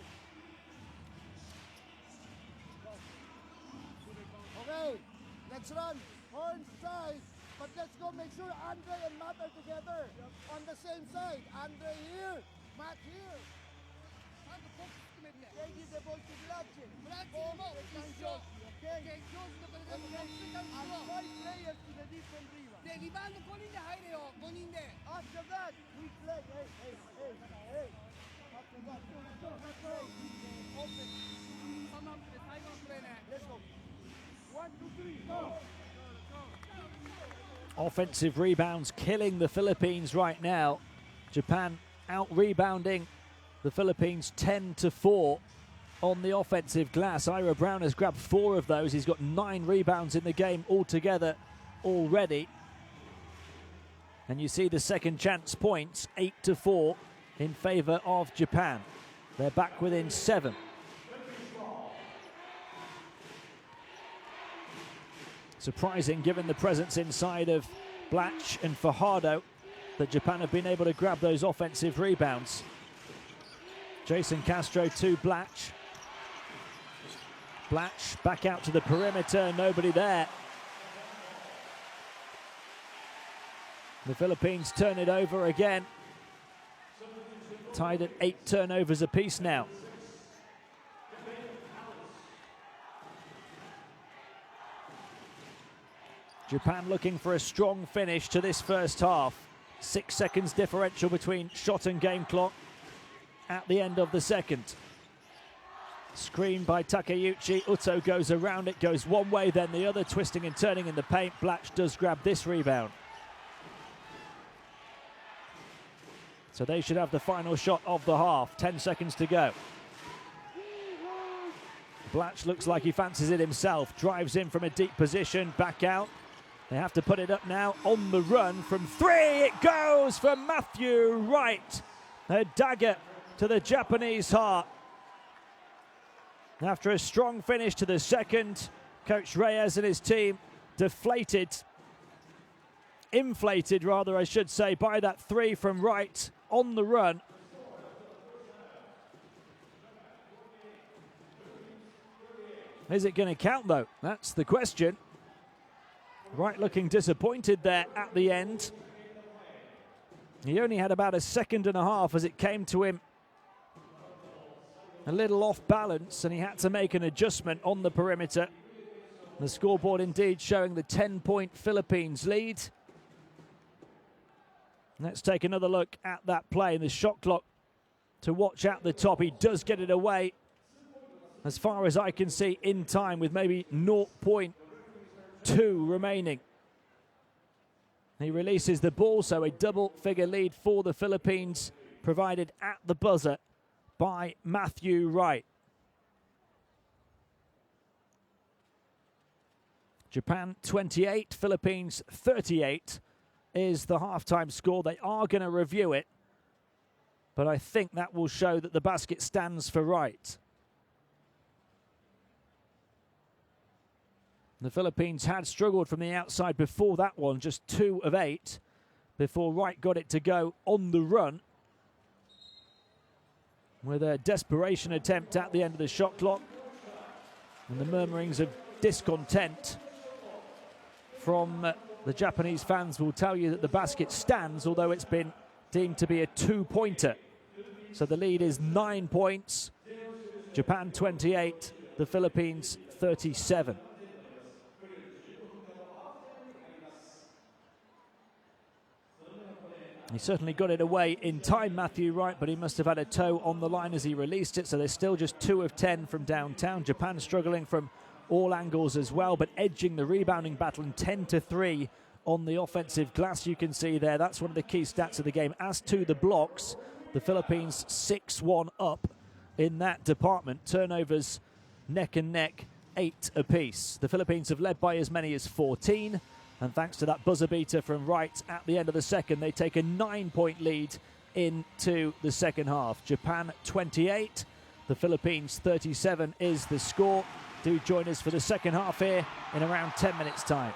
Let's run. Horns side. But let's go make sure Andre and Matt are together. On the same side. Andre here. Matt here. ちゃんとボックス決めて They give the ball to Blatchin. ブラッキーも一緒 Okay? で上手のところでもボックスちゃんと And しろ 5 players to the different rebound. でリバウンド5人で入れよ5人で After that, we play. Hey. After that, go. Let's go. オープン3番プレー最後のプレーね Let's go. 1, 2, 3, go. Offensive rebounds killing the Philippines right now. Japan out rebounding the Philippines 10-4 on the offensive glass. Ira Brown has grabbed 4 of those. He's got 9 rebounds in the game altogether already. And you see the second chance points, 8-4 in favor of Japan. They're back within 7. Surprising given the presence inside of Blatch and Fajardo that Japan have been able to grab those offensive rebounds. Jason Castro to Blatch. Blatch back out to the perimeter, nobody there. The Philippines turn it over again. Tied at 8 turnovers apiece now. Japan looking for a strong finish to this first half. 6 seconds differential between shot and game clock at the end of the second. Screen by Takeuchi. Uto goes around it, goes one way, then the other, twisting and turning in the paint. Blatch does grab this rebound. So they should have the final shot of the half. 10 seconds to go. Blatch looks like he fancies it himself. Drives in from a deep position, back out. They have to put it up now. On the run from 3, it goes for Matthew Wright. A dagger to the Japanese heart. After a strong finish to the second, Coach Reyes and his team inflated rather I should say, by that 3 from Wright on the run. Is it going to count though? That's the question. Wright looking disappointed there at the end. He only had about a second and a half as it came to him a little off balance, and he had to make an adjustment on the perimeter. The scoreboard indeed showing the 10-point Philippines lead. Let's take another look at that play. The shot clock to watch at the top. He does get it away, as far as I can see, in time with maybe 0.2 remaining. He releases the ball, so a double-figure lead for the Philippines, provided at the buzzer by Matthew Wright. Japan 28, Philippines 38 is the halftime score. They are going to review it, but I think that will show that the basket stands for Wright. The Philippines had struggled from the outside before that one, just 2 of 8, before Wright got it to go on the run with a desperation attempt at the end of the shot clock. And the murmurings of discontent from the Japanese fans will tell you that the basket stands, although it's been deemed to be a 2-pointer. So the lead is 9 points. Japan 28, the Philippines 37. He certainly got it away in time, Matthew Wright, but he must have had a toe on the line as he released it, so they're still just 2 of 10 from downtown. Japan struggling from all angles as well, but edging the rebounding battle, and 10-3 on the offensive glass. You can see there, that's one of the key stats of the game. As to the blocks, the Philippines 6-1 up in that department. Turnovers neck and neck, 8 apiece. The Philippines have led by as many as 14. And thanks to that buzzer beater from Wright at the end of the second, they take a 9-point lead into the second half. Japan 28, the Philippines 37 is the score. Do join us for the second half here in around 10 minutes' time.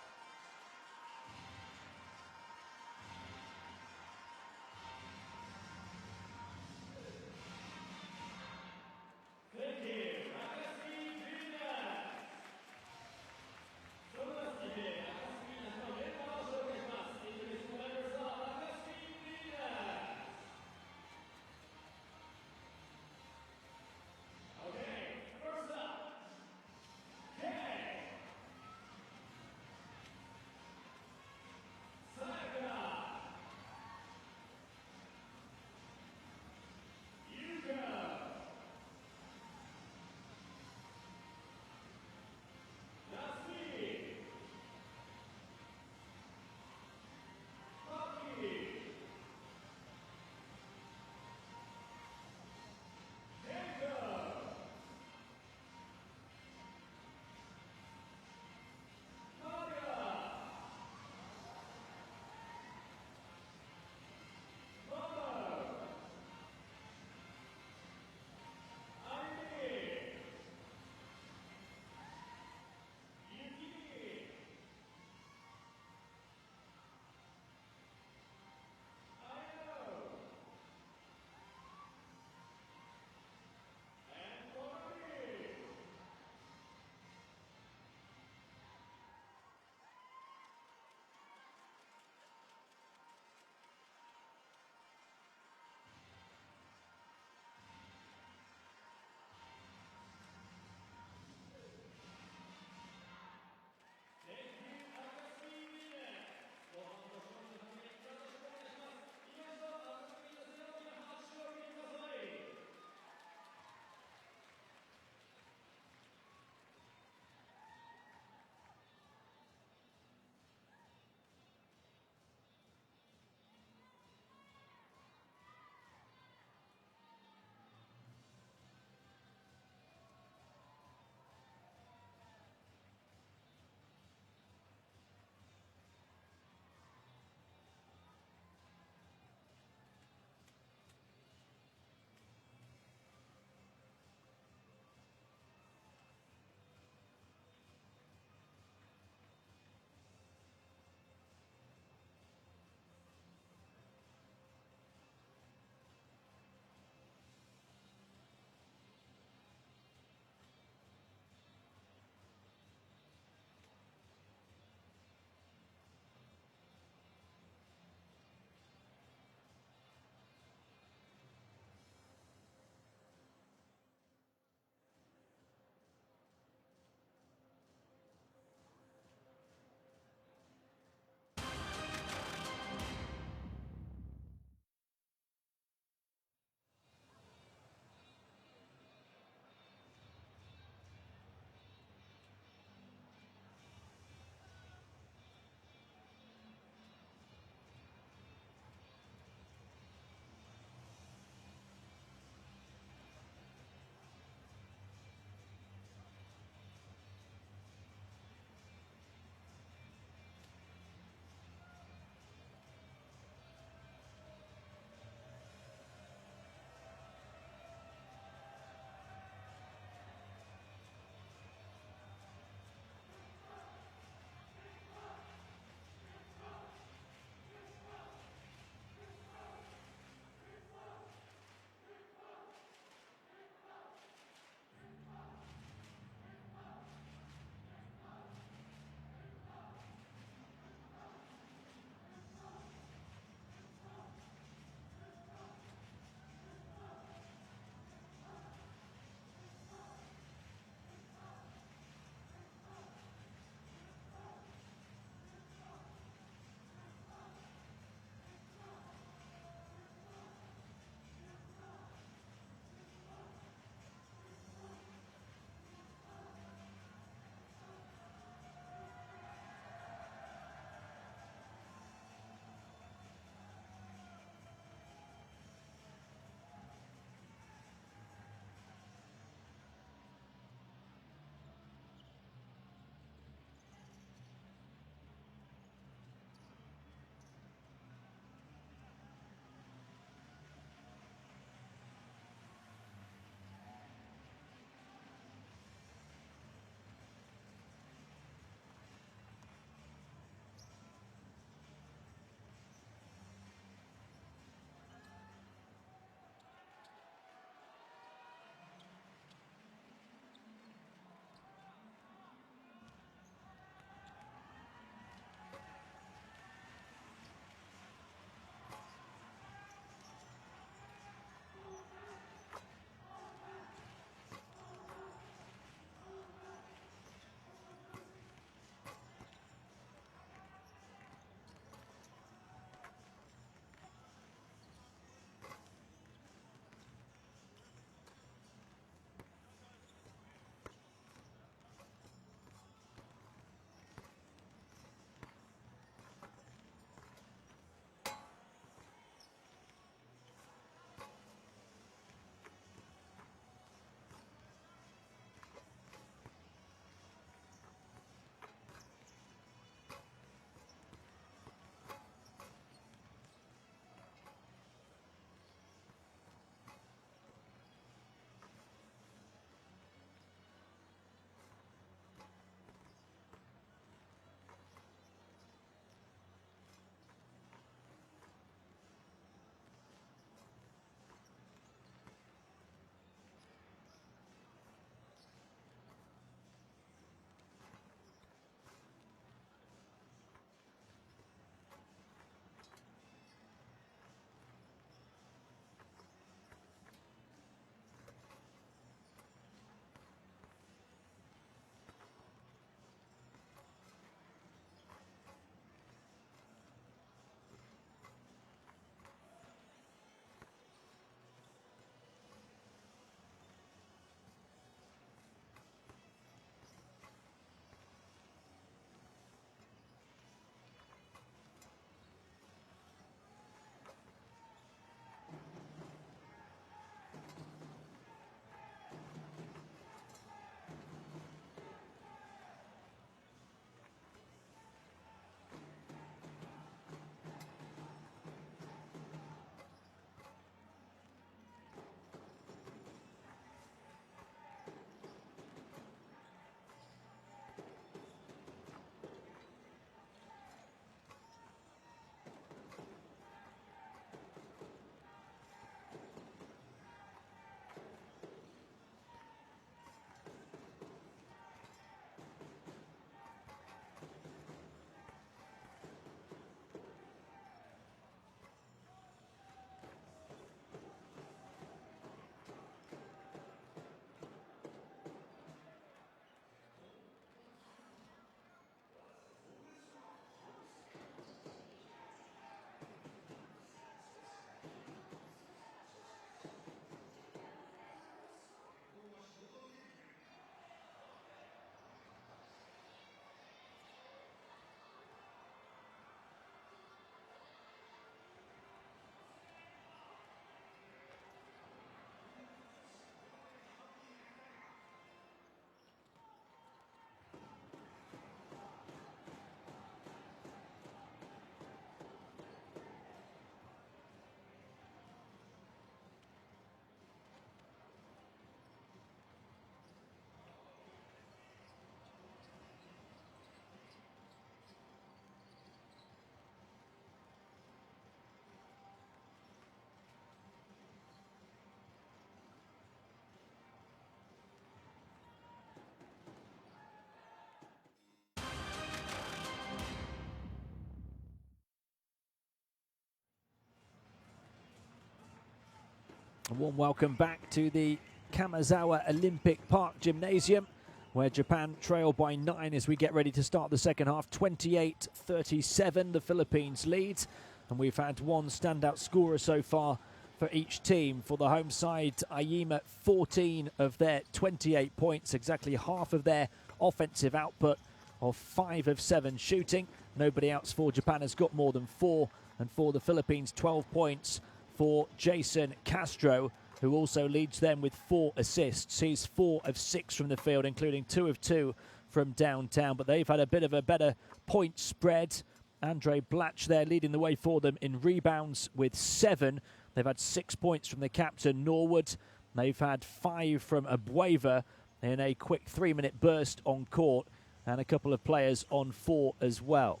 A warm welcome back to the Kamizawa Olympic Park Gymnasium, where Japan trail by 9 as we get ready to start the second half. 28-37, the Philippines lead. And we've had one standout scorer so far for each team. For the home side, Ayima, 14 of their 28 points, exactly half of their offensive output of 5 of 7 shooting. Nobody else for Japan has got more than 4. And for the Philippines, 12 points for Jason Castro, who also leads them with 4 assists. He's 4 of 6 from the field, including 2 of 2 from downtown. But they've had a bit of a better point spread. Andre Blatch there leading the way for them in rebounds with 7. They've had 6 points from the captain, Norwood. They've had 5 from Abueva in a quick 3-minute burst on court, and a couple of players on 4 as well.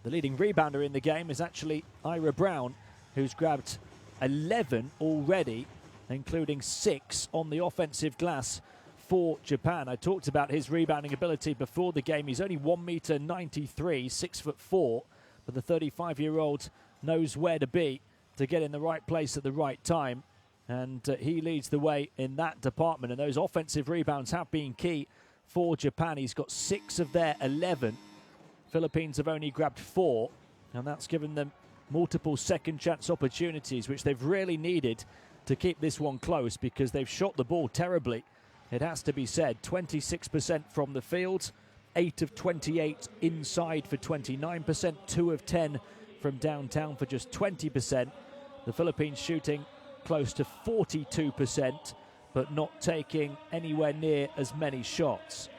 The leading rebounder in the game is actually Ira Brown, who's grabbed 11 already, including 6 on the offensive glass for Japan. I talked about his rebounding ability before the game. He's only 1.93 m, 6'4", but the 35-year-old knows where to be to get in the right place at the right time, and he leads the way in that department. And those offensive rebounds have been key for Japan. He's got 6 of their 11. Philippines have only grabbed 4, and that's given them multiple second chance opportunities, which they've really needed to keep this one close, because they've shot the ball terribly, it has to be said. 26% from the field, 8 of 28 inside for 29%, 2 of 10 from downtown for just 20%. The Philippines shooting close to 42%, but not taking anywhere near as many shots.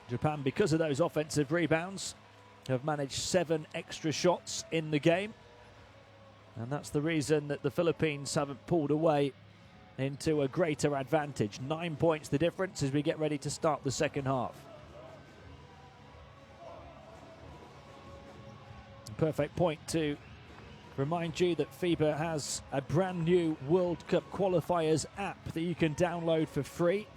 Japan, because of those offensive rebounds, have managed 7 extra shots in the game. And that's the reason that the Philippines haven't pulled away into a greater advantage. 9 points the difference as we get ready to start the second half. Perfect point to remind you that FIBA has a brand new World Cup Qualifiers app that you can download for free.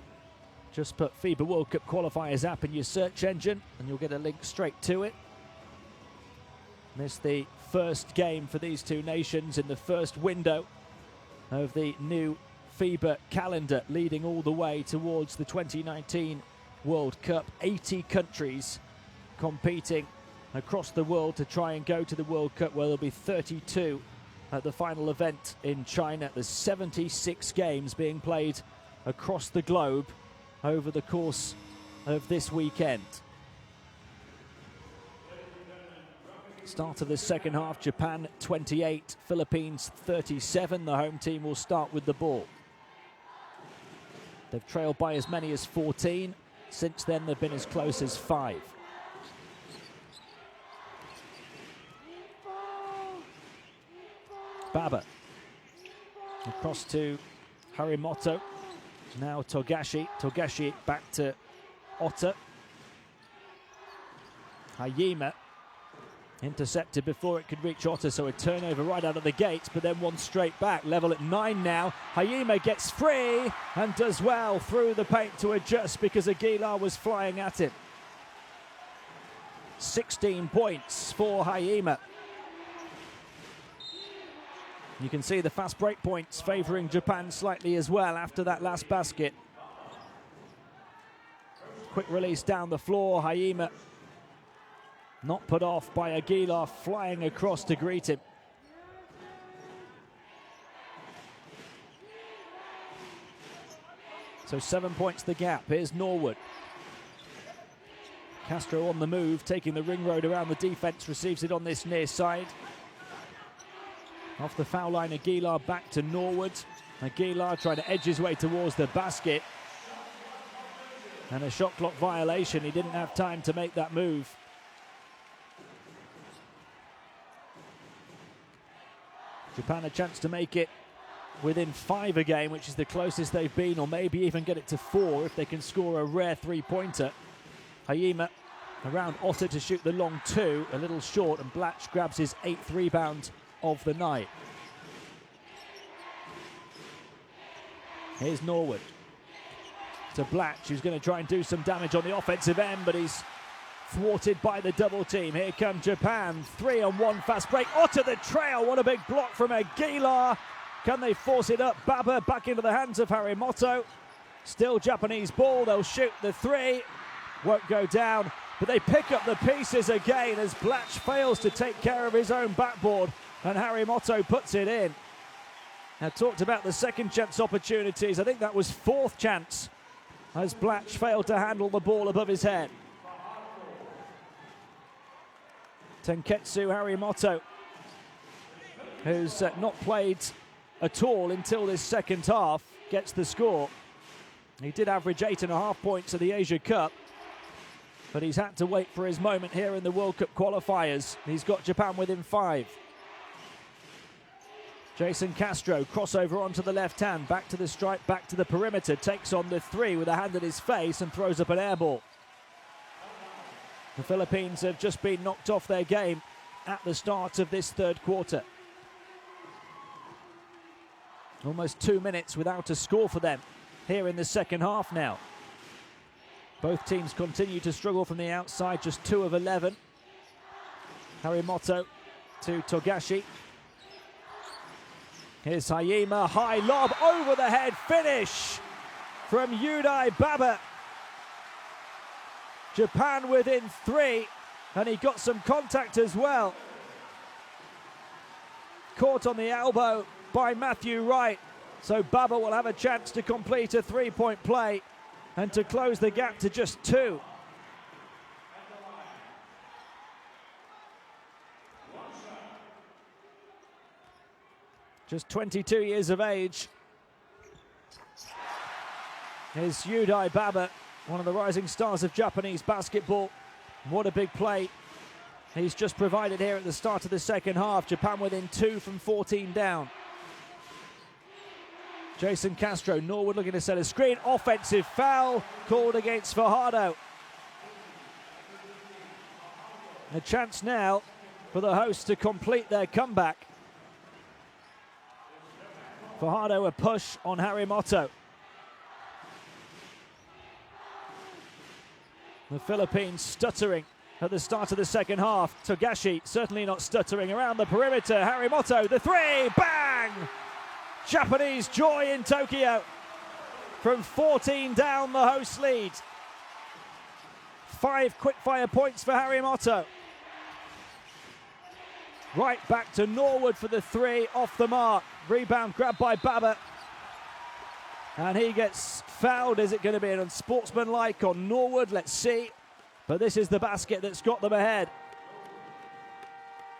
Just put FIBA World Cup Qualifiers app in your search engine and you'll get a link straight to it. This is the first game for these two nations in the first window of the new FIBA calendar, leading all the way towards the 2019 World Cup. 80 countries competing across the world to try and go to the World Cup, where there'll be 32 at the final event in China. There's 76 games being played across the globe over the course of this weekend. Start of the second half, Japan 28, Philippines 37. The home team will start with the ball. They've trailed by as many as 14. Since then, they've been as close as 5. Baba. Across to Harimoto. Now Togashi. Togashi back to Otta. Hayima intercepted before it could reach Otta, so a turnover right out of the gates, but then one straight back. Level at 9 now. Hayima gets free and does well through the paint to adjust because Aguilar was flying at him. 16 points for Hayima. You can see the fast break points favouring Japan slightly as well after that last basket. Quick release down the floor. Hayima not put off by Aguilar, flying across to greet him. So 7 points the gap. Here's Norwood. Castro on the move, taking the ring road around the defense, receives it on this near side. Off the foul line, Aguilar back to Norwood. Aguilar trying to edge his way towards the basket. And a shot clock violation. He didn't have time to make that move. Japan a chance to make it within 5 again, which is the closest they've been, or maybe even get it to 4 if they can score a rare 3-pointer. Hayima around Otta to shoot the long 2, a little short, and Blatch grabs his 8th rebound of the night. Here's Norwood to Blatch, who's going to try and do some damage on the offensive end, but he's thwarted by the double team. Here come Japan, 3-on-1 fast break. Onto the trail, what a big block from Aguilar. Can they force it up? Baba back into the hands of Harimoto. Still Japanese ball, they'll shoot the three. Won't go down, but they pick up the pieces again as Blatch fails to take care of his own backboard and Harimoto puts it in. I talked about the second chance opportunities. I think that was fourth chance as Blatch failed to handle the ball above his head. Tenketsu Harimoto, who's not played at all until this second half, gets the score. He did average 8.5 points at the Asia Cup, but he's had to wait for his moment here in the World Cup qualifiers. He's got Japan within 5. Jason Castro, crossover onto the left hand, back to the stripe, back to the perimeter, takes on the three with a hand at his face and throws up an air ball. The Philippines have just been knocked off their game at the start of this third quarter. Almost 2 minutes without a score for them here in the second half now. Both teams continue to struggle from the outside, just 2 of 11. Harimoto to Togashi. Here's Hayima, high lob, over the head finish from Yudai Baba. Japan within 3, and he got some contact as well. Caught on the elbow by Matthew Wright, so Baba will have a chance to complete a 3-point play and to close the gap to just 2. Just 22 years of age is Yudai Baba, one of the rising stars of Japanese basketball. What a big play he's just provided here at the start of the second half. Japan within 2 from 14 down. Jason Castro, Norwood looking to set a screen. Offensive foul called against Fajardo. A chance now for the hosts to complete their comeback. Fajardo a push on Harimoto. The Philippines stuttering at the start of the second half. Togashi certainly not stuttering around the perimeter. Harimoto, the three, bang! Japanese joy in Tokyo. From 14 down, the hosts lead. 5 quick-fire points for Harimoto. Right back to Norwood for the three, off the mark. Rebound grabbed by Baba. And he gets fouled. Is it going to be an unsportsmanlike on Norwood? Let's see. But this is the basket that's got them ahead.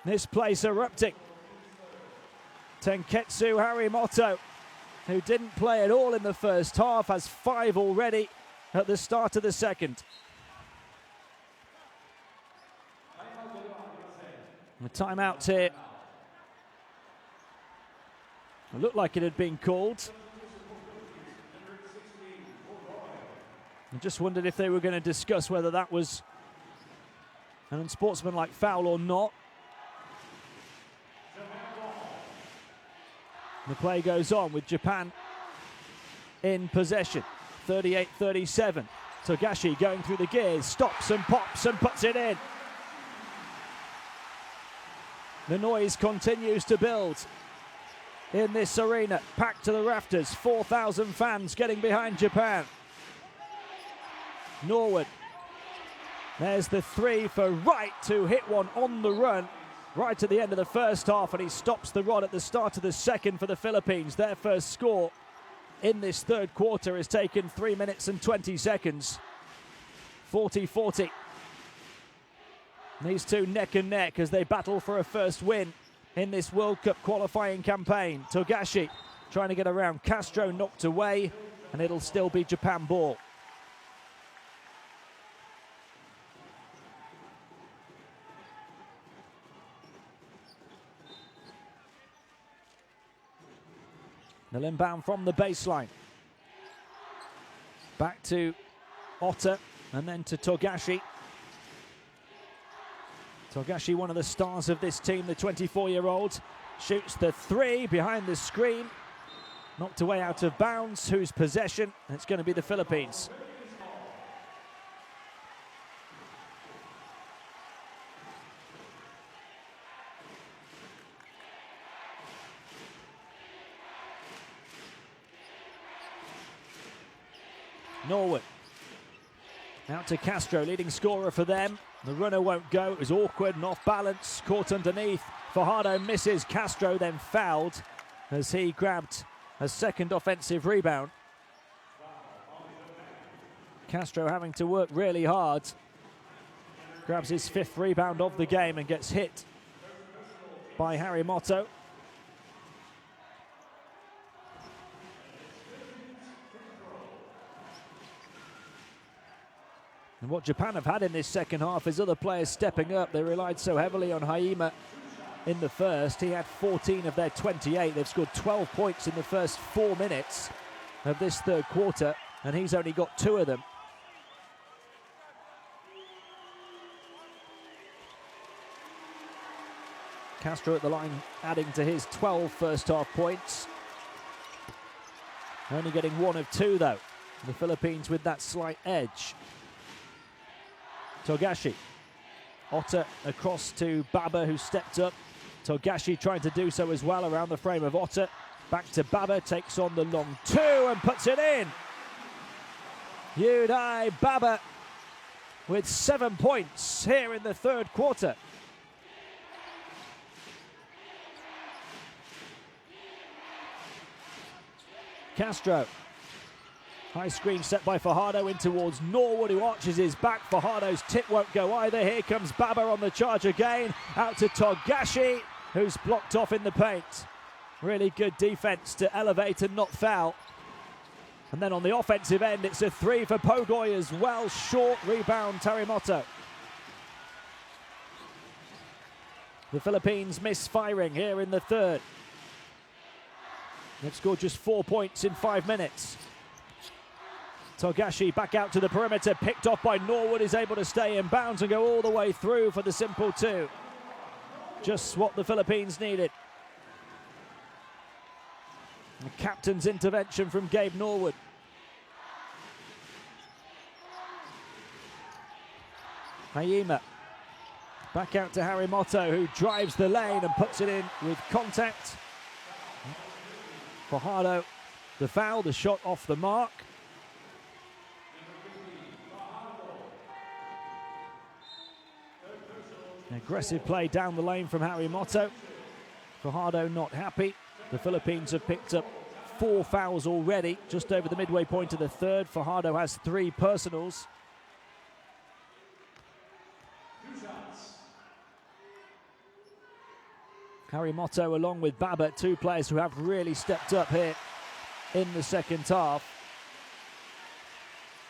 This place erupting. Tenketsu Harimoto, who didn't play at all in the first half, has 5 already at the start of the second. The timeout here. It looked like it had been called. I just wondered if they were going to discuss whether that was an unsportsmanlike foul or not. The play goes on with Japan in possession. 38-37. Togashi going through the gears, stops and pops and puts it in. The noise continues to build in this arena, packed to the rafters. 4,000 fans getting behind Japan. Norwood. There's the three for Wright to hit one on the run right at the end of the first half, and he stops the rod at the start of the second for the Philippines. Their first score in this third quarter has taken 3 minutes and 20 seconds. 40-40. These two neck and neck as they battle for a first win in this World Cup qualifying campaign. Togashi trying to get around Castro, knocked away, and it'll still be Japan ball. The inbound from the baseline. Back to Otta and then to Togashi. Togashi, one of the stars of this team, the 24-year-old, shoots the three behind the screen. Knocked away out of bounds. Whose possession? It's going to be the Philippines. Norwood. Out to Castro, leading scorer for them. The runner won't go. It was awkward and off balance. Caught underneath. Fajardo misses. Castro then fouled as he grabbed a second offensive rebound. Castro having to work really hard. Grabs his 5th rebound of the game and gets hit by Harry Motto. And what Japan have had in this second half is other players stepping up. They relied so heavily on Haima in the first. He had 14 of their 28. They've scored 12 points in the first 4 minutes of this third quarter, and he's only got 2 of them. Castro at the line, adding to his 12 first half points. Only getting 1 of 2 though. The Philippines with that slight edge. Togashi. Otta across to Baba, who stepped up. Togashi trying to do so as well around the frame of Otta. Back to Baba, takes on the long 2 and puts it in. Yudai Baba with 7 points here in the third quarter. Castro. High screen set by Fajardo in towards Norwood, who arches his back. Fajardo's tip won't go either. Here comes Baba on the charge again. Out to Togashi, who's blocked off in the paint. Really good defense to elevate and not foul. And then on the offensive end, it's a 3 for Pogoy as well. Short rebound, Tarimoto. The Philippines misfiring here in the third. They've scored just 4 points in 5 minutes. Togashi back out to the perimeter, picked off by Norwood, is able to stay in bounds and go all the way through for the simple 2. Just what the Philippines needed. The captain's intervention from Gabe Norwood. Haima back out to Harry Motto, who drives the lane and puts it in with contact. Fajardo, the foul, the shot off the mark. Aggressive play down the lane from Harry Motto. Fajardo not happy. The Philippines have picked up 4 fouls already, just over the midway point of the third. Fajardo has 3 personals. Harry Motto along with Baba, 2 players who have really stepped up here in the second half.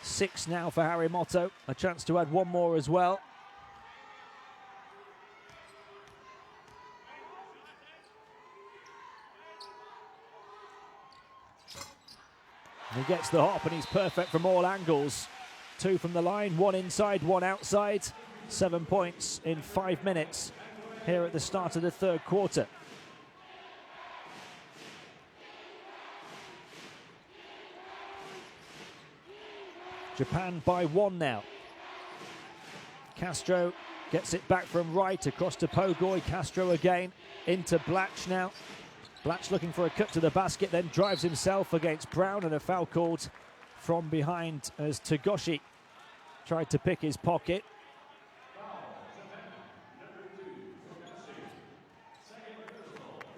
6 now for Harry Motto, a chance to add 1 more as well. He gets the hop and he's perfect from all angles. 2 from the line, 1 inside, 1 outside. 7 points in 5 minutes here at the start of the third quarter. Japan by 1 now. Castro gets it back from right across to Pogoy. Castro again into Blatch now. Blatch looking for a cut to the basket, then drives himself against Brown, and a foul called from behind as Togashi tried to pick his pocket.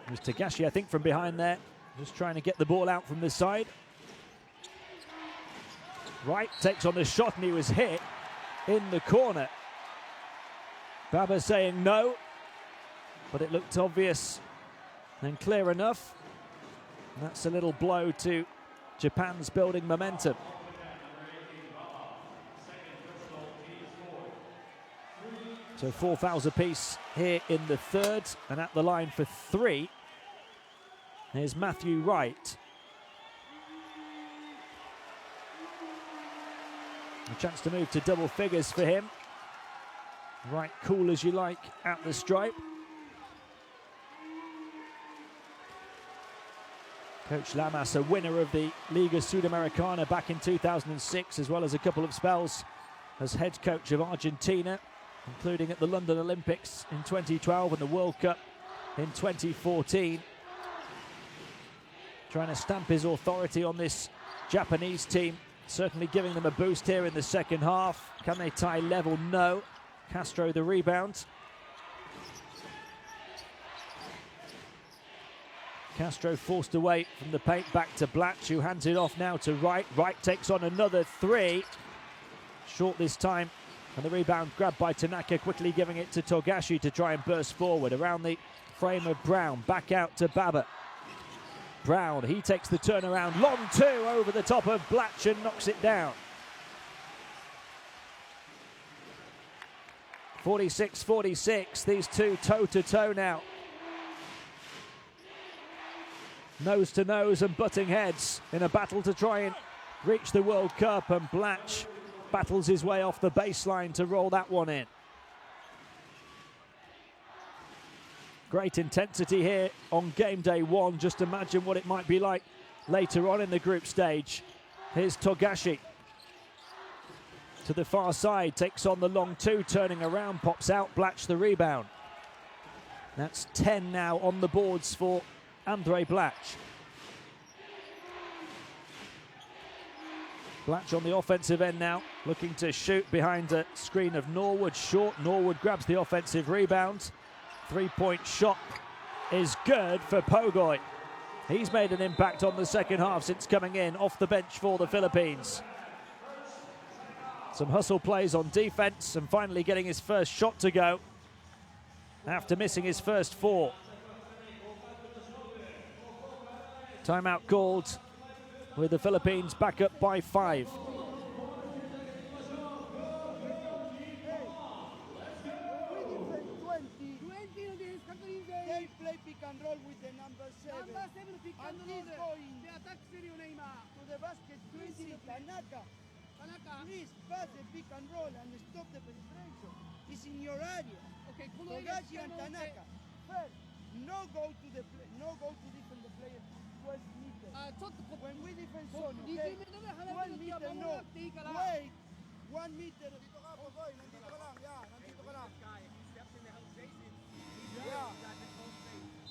It was Togashi, I think, from behind there, just trying to get the ball out from the side. Wright takes on the shot and he was hit in the corner. Baba saying no, but it looked obvious and clear enough. And that's a little blow to Japan's building momentum. So 4 fouls apiece here in the third, and at the line for 3. Here's Matthew Wright. A chance to move to double figures for him. Right, cool as you like at the stripe. Coach Lamas, a winner of the Liga Sudamericana back in 2006, as well as a couple of spells as head coach of Argentina, including at the London Olympics in 2012 and the World Cup in 2014. Trying to stamp his authority on this Japanese team certainly giving them a boost here in the second half. Can they tie level? No. Castro the rebound. Castro forced away from the paint, back to Blatch, who hands it off now to Wright. Wright takes on another three. Short this time, and the rebound grabbed by Tanaka, quickly giving it to Togashi to try and burst forward around the frame of Brown. Back out to Baba. Brown, he takes the turnaround. Long two over the top of Blatch and knocks it down. 46-46, these two toe-to-toe now. Nose to nose and butting heads in a battle to try and reach the World Cup, and Blatch battles his way off the baseline to roll that one in. Great intensity here on game day one. Just imagine what it might be like later on in the group stage. Here's Togashi to the far side, takes on the long two, turning around, pops out, Blatch the rebound. That's 10 now on the boards for Andre Blatch. Blatch on the offensive end now, looking to shoot behind a screen of Norwood. Short, Norwood grabs the offensive rebound. Three-point shot is good for Pogoy. He's made an impact on the second half since coming in off the bench for the Philippines. Some hustle plays on defense and finally getting his first shot to go after missing his first four. Timeout called with the Philippines back up by 5. They play pick and roll with the number 7. And he's going to the basket, Quincy Tanaka. Please pass the pick and roll and stop the penetration. It's in your area. Okay, Togashi and Tanaka. First, no go to defend the player 12 meters. When we defend zone, okay? 12 meters, no. Wait, 1 meter. Nandito ka, Pogoy. Nandito ka lang. Yeah, nandito ka lang. Yeah.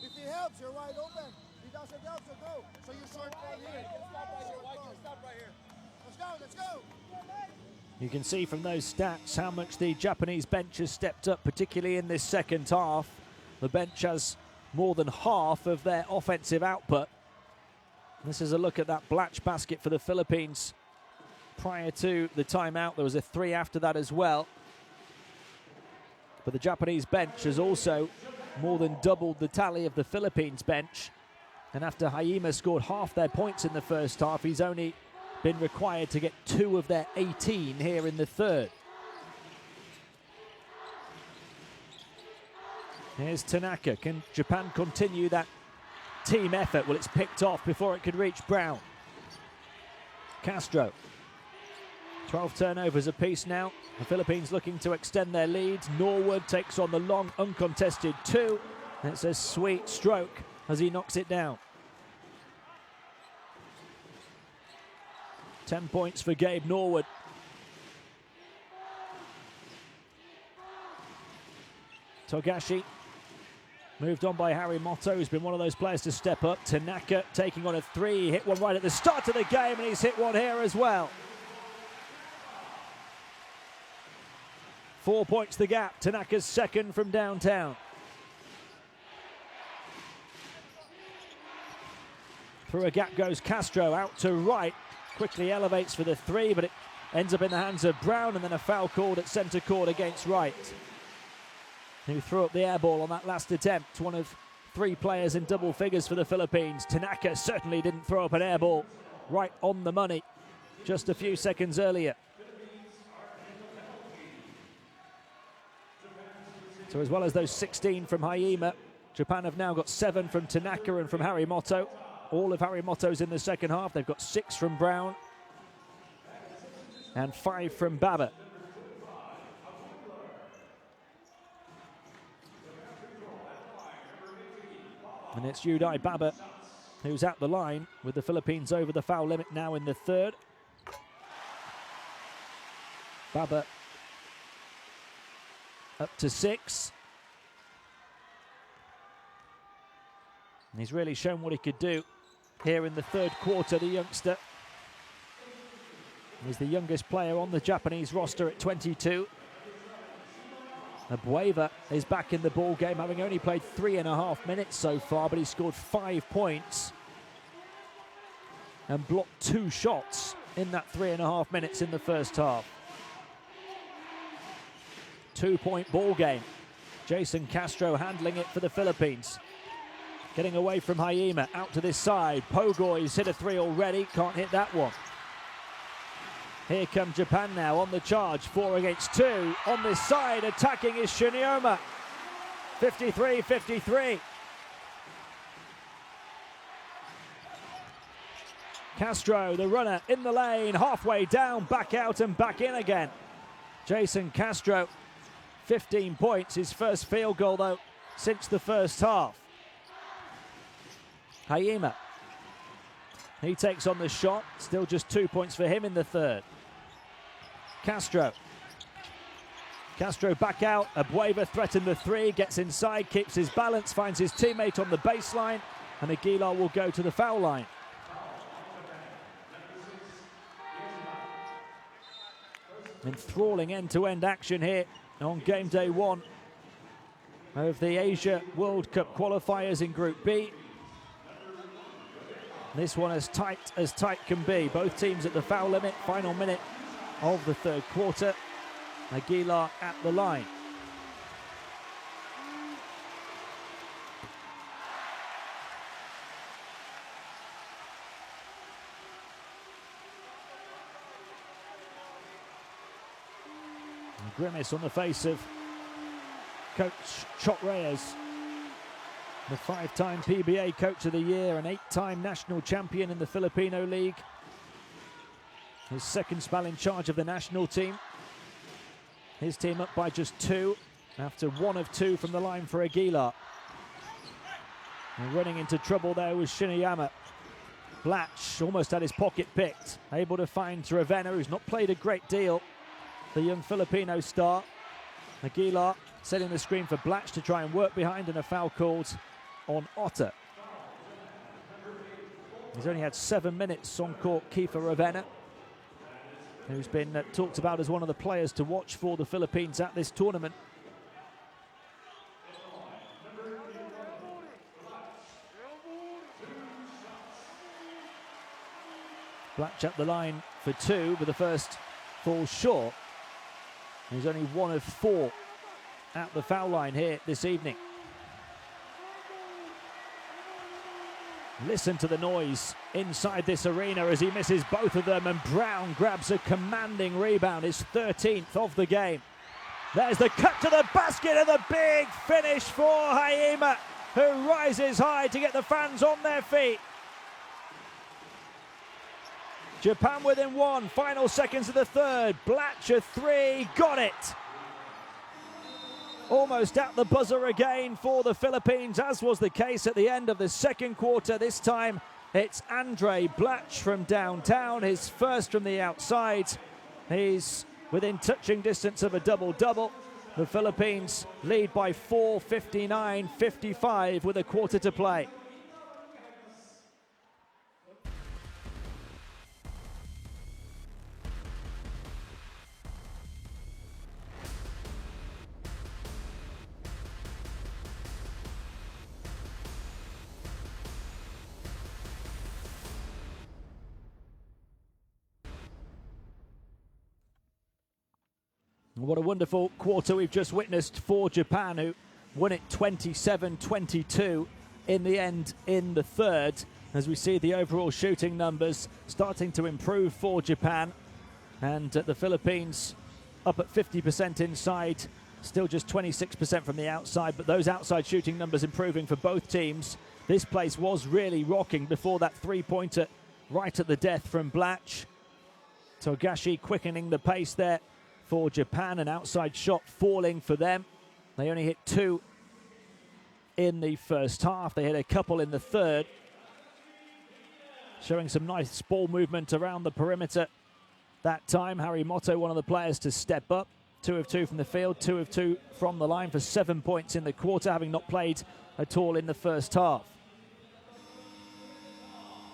If he helps, you're wide open. He doesn't help, so go. So you short ball here. Why can you stop right here? Let's go, let's go. You can see from those stats how much the Japanese bench has stepped up, particularly in this second half. The bench has more than half of their offensive output. This is a look at that Blatch basket for the Philippines prior to the timeout. There was a three after that as well. But the Japanese bench has also more than doubled the tally of the Philippines bench. And after Haima scored half their points in the first half, he's only been required to get 2 of their 18 here in the third. Here's Tanaka. Can Japan continue that team effort? Well, it's picked off before it could reach Brown. Castro. 12 turnovers apiece now. The Philippines looking to extend their lead. Norwood takes on the long, uncontested 2. It's a sweet stroke as he knocks it down. 10 points for Gabe Norwood. Togashi moved on by Harry Motto, who's been one of those players to step up. Tanaka taking on a 3. He hit one right at the start of the game, and he's hit one here as well. 4 points the gap. Tanaka's second from downtown. Through a gap goes Castro, out to right. Quickly elevates for the 3, but it ends up in the hands of Brown, and then a foul called at centre court against Wright, who threw up the air ball on that last attempt. One of 3 players in double figures for the Philippines. Tanaka certainly didn't throw up an air ball right on the money just a few seconds earlier. So as well as those 16 from Haima, Japan have now got 7 from Tanaka and from Harry Motto. All of Harry Motto's in the second half. They've got 6 from Brown and 5 from Baba. And it's Yudai Baba who's at the line with the Philippines over the foul limit now in the third. Baba up to 6. And he's really shown what he could do here in the third quarter, the youngster. He's the youngest player on the Japanese roster at 22. Abueva is back in the ball game, having only played 3.5 minutes so far, but he scored 5 points and blocked 2 shots in that 3.5 minutes in the first half. 2-point ball game. Jason Castro handling it for the Philippines. Getting away from Haima, out to this side. Pogoy's hit a 3 already, can't hit that one. Here come Japan now on the charge, 4 against 2. On this side, attacking is Shinioma. 53-53. Castro, the runner, in the lane, halfway down, back out and back in again. Jason Castro, 15 points, his first field goal though since the first half. Haima, he takes on the shot, still just 2 points for him in the third. Castro back out, Abueva threatened the 3, gets inside, keeps his balance, finds his teammate on the baseline, and Aguilar will go to the foul line. Enthralling end-to-end action here on game day 1 of the Asia World Cup qualifiers in Group B. This one as tight can be. Both teams at the foul limit, final minute of the third quarter. Aguilar at the line. A grimace on the face of Coach Chot Reyes, the 5-time PBA Coach of the Year and 8-time national champion in the Filipino League. His second spell in charge of the national team. His team up by just 2 after 1 of 2 from the line for Aguilar. And running into trouble there was Shiniyama. Blatch almost had his pocket picked, able to find Ravenna, who's not played a great deal, the young Filipino star. Aguilar setting the screen for Blatch to try and work behind, and a foul called on Otter. He's only had 7 minutes on court, Kiefer Ravenna, who's been talked about as one of the players to watch for the Philippines at this tournament. Blatch at the line for 2, but the first falls short. He's only 1 of 4 at the foul line here this evening. Listen to the noise inside this arena as he misses both of them, and Brown grabs a commanding rebound, his 13th of the game. There's the cut to the basket and the big finish for Haima, who rises high to get the fans on their feet. Japan within 1, final seconds of the third. Blatch a 3, got it. Almost at the buzzer again for the Philippines, as was the case at the end of the second quarter. This time it's Andre Blatch from downtown, his first from the outside. He's within touching distance of a double-double. The Philippines lead by 4, 59-55 with a quarter to play. What a wonderful quarter we've just witnessed for Japan, who won it 27-22 in the end in the third, as we see the overall shooting numbers starting to improve for Japan, and the Philippines up at 50% inside, still just 26% from the outside, but those outside shooting numbers improving for both teams. This place was really rocking before that 3-pointer right at the death from Blatch. Togashi quickening the pace there for Japan, an outside shot falling for them. They only hit 2 in the first half. They hit a couple in the third. Showing some nice ball movement around the perimeter that time. Harry Motto, one of the players to step up. 2 of 2 from the field, 2 of 2 from the line for 7 points in the quarter, having not played at all in the first half.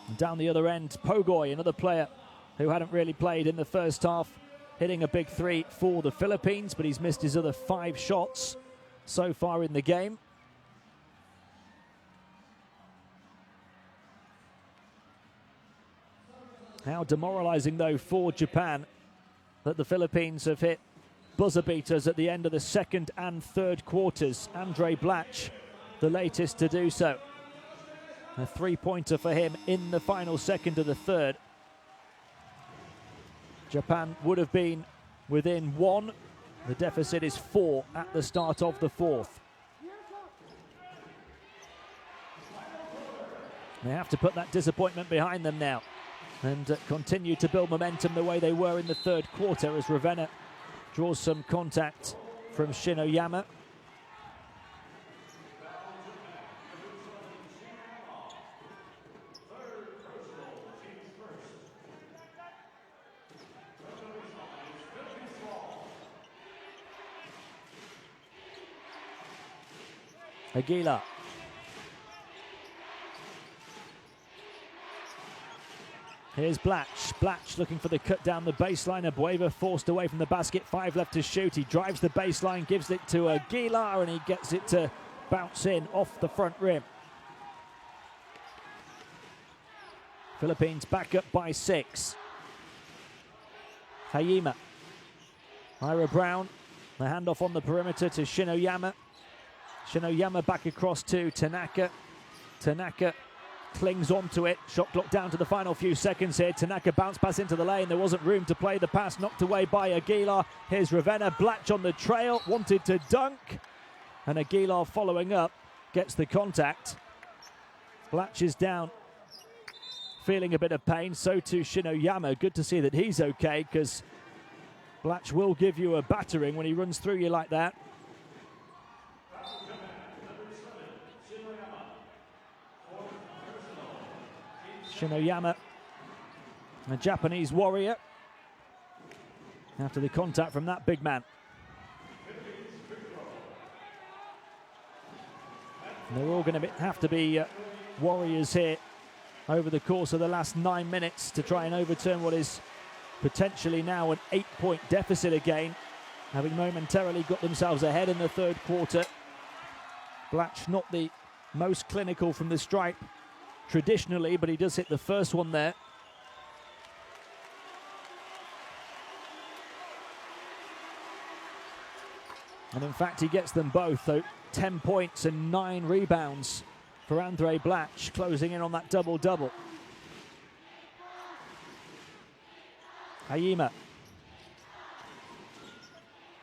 And down the other end, Pogoy, another player who hadn't really played in the first half, hitting a big three for the Philippines, but he's missed his other 5 shots so far in the game. How demoralizing, though, for Japan that the Philippines have hit buzzer beaters at the end of the second and third quarters. Andre Blatch, the latest to do so. A 3-pointer for him in the final second of the third. Japan would have been within 1. The deficit is 4 at the start of the fourth. They have to put that disappointment behind them now and continue to build momentum the way they were in the third quarter as Ravenna draws some contact from Shinoyama. Aguilar. Here's Blatch. Blatch looking for the cut down the baseline. Abueva forced away from the basket. 5 left to shoot. He drives the baseline, gives it to Aguilar, and he gets it to bounce in off the front rim. Philippines back up by 6. Hayima. Ira Brown. The handoff on the perimeter to Shinoyama. Shinoyama back across to Tanaka. Tanaka clings onto it. Shot clock down to the final few seconds here. Tanaka bounced pass into the lane. There wasn't room to play the pass. Knocked away by Aguilar. Here's Ravenna. Blatch on the trail. Wanted to dunk. And Aguilar following up. Gets the contact. Blatch is down. Feeling a bit of pain. So too Shinoyama. Good to see that he's okay, because Blatch will give you a battering when he runs through you like that. Shinoyama, a Japanese warrior, after the contact from that big man. And they're all going to have to be warriors here over the course of the last 9 minutes to try and overturn what is potentially now an 8-point deficit again, having momentarily got themselves ahead in the third quarter. Blatch not the most clinical from the stripe traditionally, but he does hit the first one there. And in fact, he gets them both, though. 10 points and 9 rebounds for Andre Blatch, closing in on that double-double. Hayima.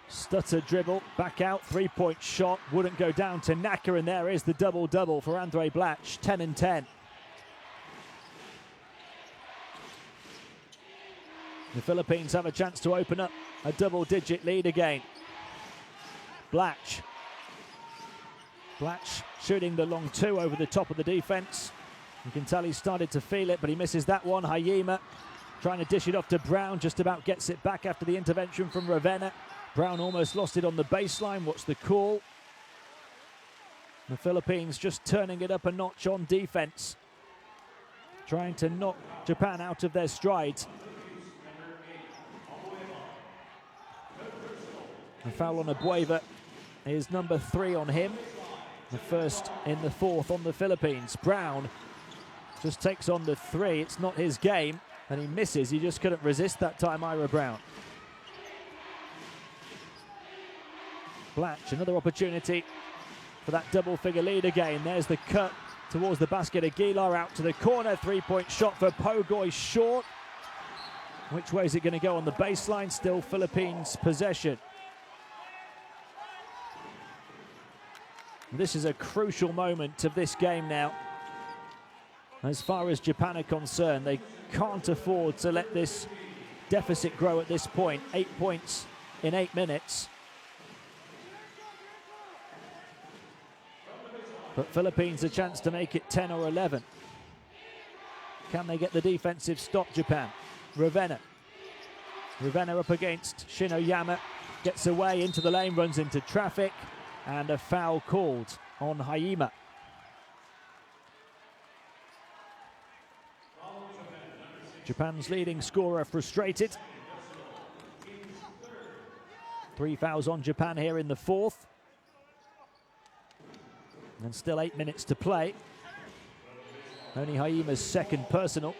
Stutter dribble, back out, 3-point shot, wouldn't go down to Naka, and there is the double-double for Andre Blatch, 10 and 10. The Philippines have a chance to open up a double-digit lead again. Blatch. Blatch shooting the long 2 over the top of the defense. You can tell he started to feel it, but he misses that one. Hayima trying to dish it off to Brown, just about gets it back after the intervention from Ravenna. Brown almost lost it on the baseline. What's the call? The Philippines just turning it up a notch on defense, trying to knock Japan out of their stride. The foul on Abueva is number 3 on him. The first in the fourth on the Philippines. Brown just takes on the 3. It's not his game, and he misses. He just couldn't resist that time, Ira Brown. Blatch, another opportunity for that double-figure lead again. There's the cut towards the basket. Aguilar out to the corner. 3-point shot for Pogoy, short. Which way is it going to go on the baseline? Still Philippines possession. This is a crucial moment of this game now. As far as Japan are concerned, they can't afford to let this deficit grow at this point. 8 points in 8 minutes. But Philippines a chance to make it 10 or 11. Can they get the defensive stop, Japan? Ravenna. Ravenna up against Shinoyama. Gets away into the lane, runs into traffic. And a foul called on Hayima. Japan's leading scorer frustrated. 3 fouls on Japan here in the fourth. And still 8 minutes to play. Only Haima's second personal.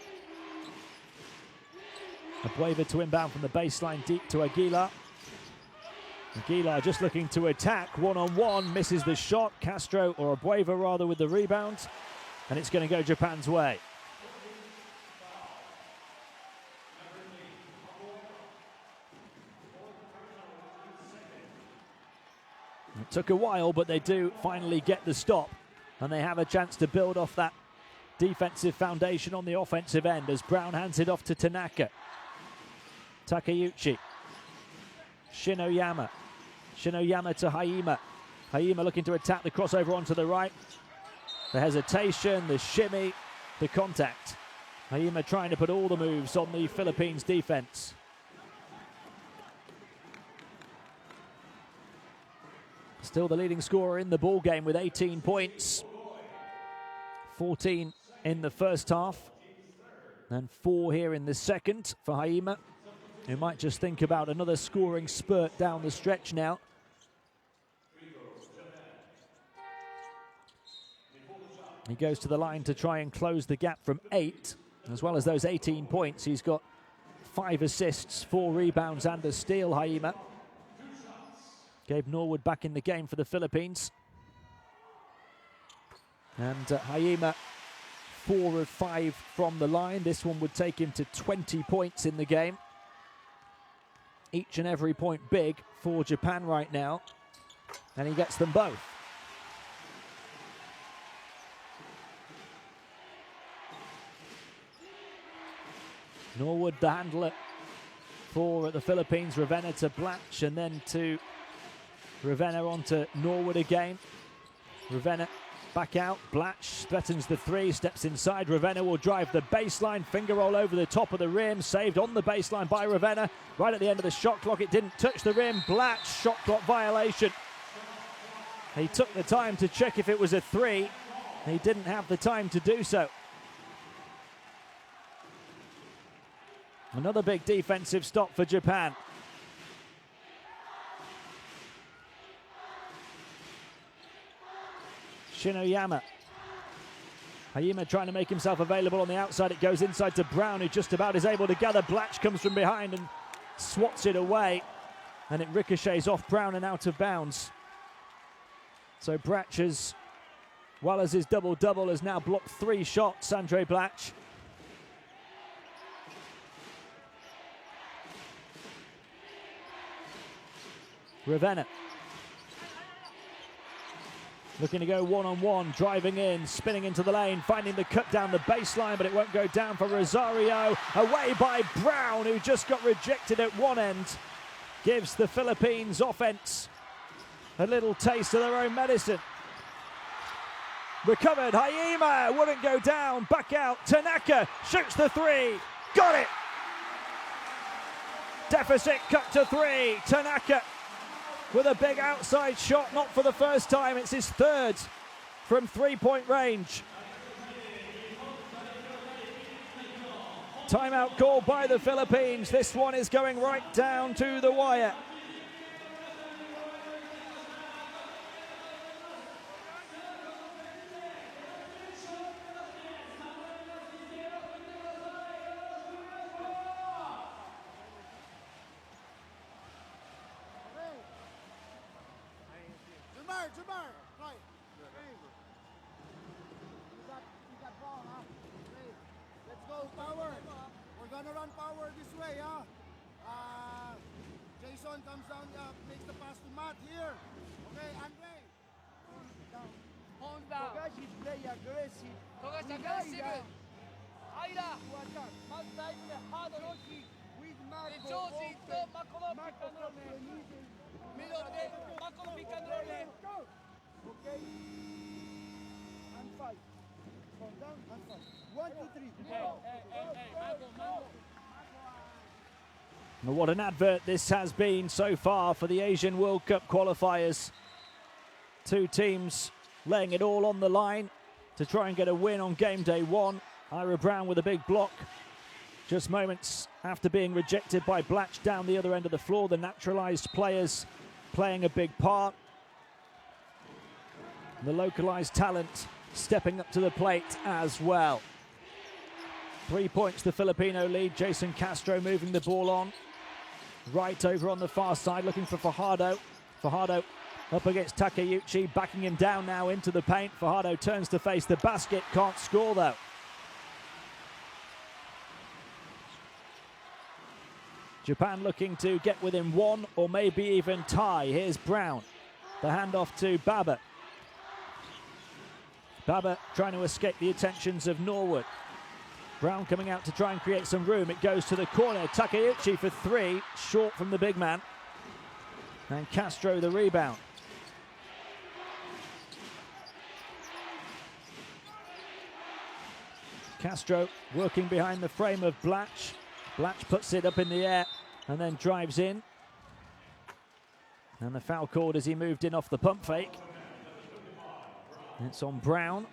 Abueva to inbound from the baseline deep to Aguilar. Aguilar just looking to attack, one-on-one, misses the shot. Castro, or Abueva rather, with the rebound. And it's going to go Japan's way. It took a while, but they do finally get the stop. And they have a chance to build off that defensive foundation on the offensive end as Brown hands it off to Tanaka. Takeuchi. Shinoyama. Shinoyama to Haima. Haima looking to attack the crossover onto the right. The hesitation, the shimmy, the contact. Haima trying to put all the moves on the Philippines defense. Still the leading scorer in the ball game with 18 points. 14 in the first half. And 4 here in the second for Haima, who might just think about another scoring spurt down the stretch now. He goes to the line to try and close the gap from 8. As well as those 18 points, he's got 5 assists, 4 rebounds and a steal, Haima. Gabe Norwood back in the game for the Philippines. And Haima, 4 of 5 from the line. This one would take him to 20 points in the game. Each and every point big for Japan right now. And he gets them both. Norwood, the handler for the Philippines. Ravenna to Blatch, and then to Ravenna on to Norwood again. Ravenna back out. Blatch threatens the 3, steps inside. Ravenna will drive the baseline. Finger roll over the top of the rim. Saved on the baseline by Ravenna. Right at the end of the shot clock, it didn't touch the rim. Blatch, shot clock violation. He took the time to check if it was a 3. He didn't have the time to do so. Another big defensive stop for Japan. Shinoyama. Haima trying to make himself available on the outside. It goes inside to Brown, who just about is able to gather. Blatch comes from behind and swats it away. And it ricochets off Brown and out of bounds. So Blatch, as well as his double-double, has now blocked 3 shots, Andre Blatch. Ravenna. Looking to go one-on-one, driving in, spinning into the lane, finding the cut down the baseline, but it won't go down for Rosario. Away by Brown, who just got rejected at one end. Gives the Philippines offense a little taste of their own medicine. Recovered, Haima wouldn't go down, back out. Tanaka shoots the 3, got it! Deficit cut to 3, Tanaka with a big outside shot, not for the first time. It's his 3rd from 3-point range. Timeout called by the Philippines. This one is going right down to the wire. Jamar, right. You got ball, huh? Okay. Let's go, power. We're gonna run power this way, huh? Jason comes down, makes the pass to Matt here. Okay, Andre. Hold down. Togashi play aggressive. Togashi aggressive. Aira. Must dive in the hard on With Marco. Josie to Makolo pick and roll. Middle de Makolo pick and roll. Okay. And 5. Come down and 5. 1, 2, 3. Mango. Well, what an advert this has been so far for the Asian World Cup qualifiers. 2 teams laying it all on the line to try and get a win on game day 1. Ira Brown with a big block Just moments after being rejected by Blatch down the other end of the floor, the naturalized players playing a big part. The localized talent stepping up to the plate as well. 3 points the Filipino lead. Jason Castro moving the ball on. Right over on the far side, looking for Fajardo. Fajardo up against Takeuchi, backing him down now into the paint. Fajardo turns to face the basket, can't score though. Japan looking to get within one or maybe even tie. Here's Brown. The handoff to Baba. Baba trying to escape the attentions of Norwood. Brown coming out to try and create some room. It goes to the corner. Takeuchi for three, short from the big man. And Castro the rebound. Castro working behind the frame of Blatch. Blatch puts it up in the air and then drives in. And the foul called as he moved in off the pump fake. It's on Brown.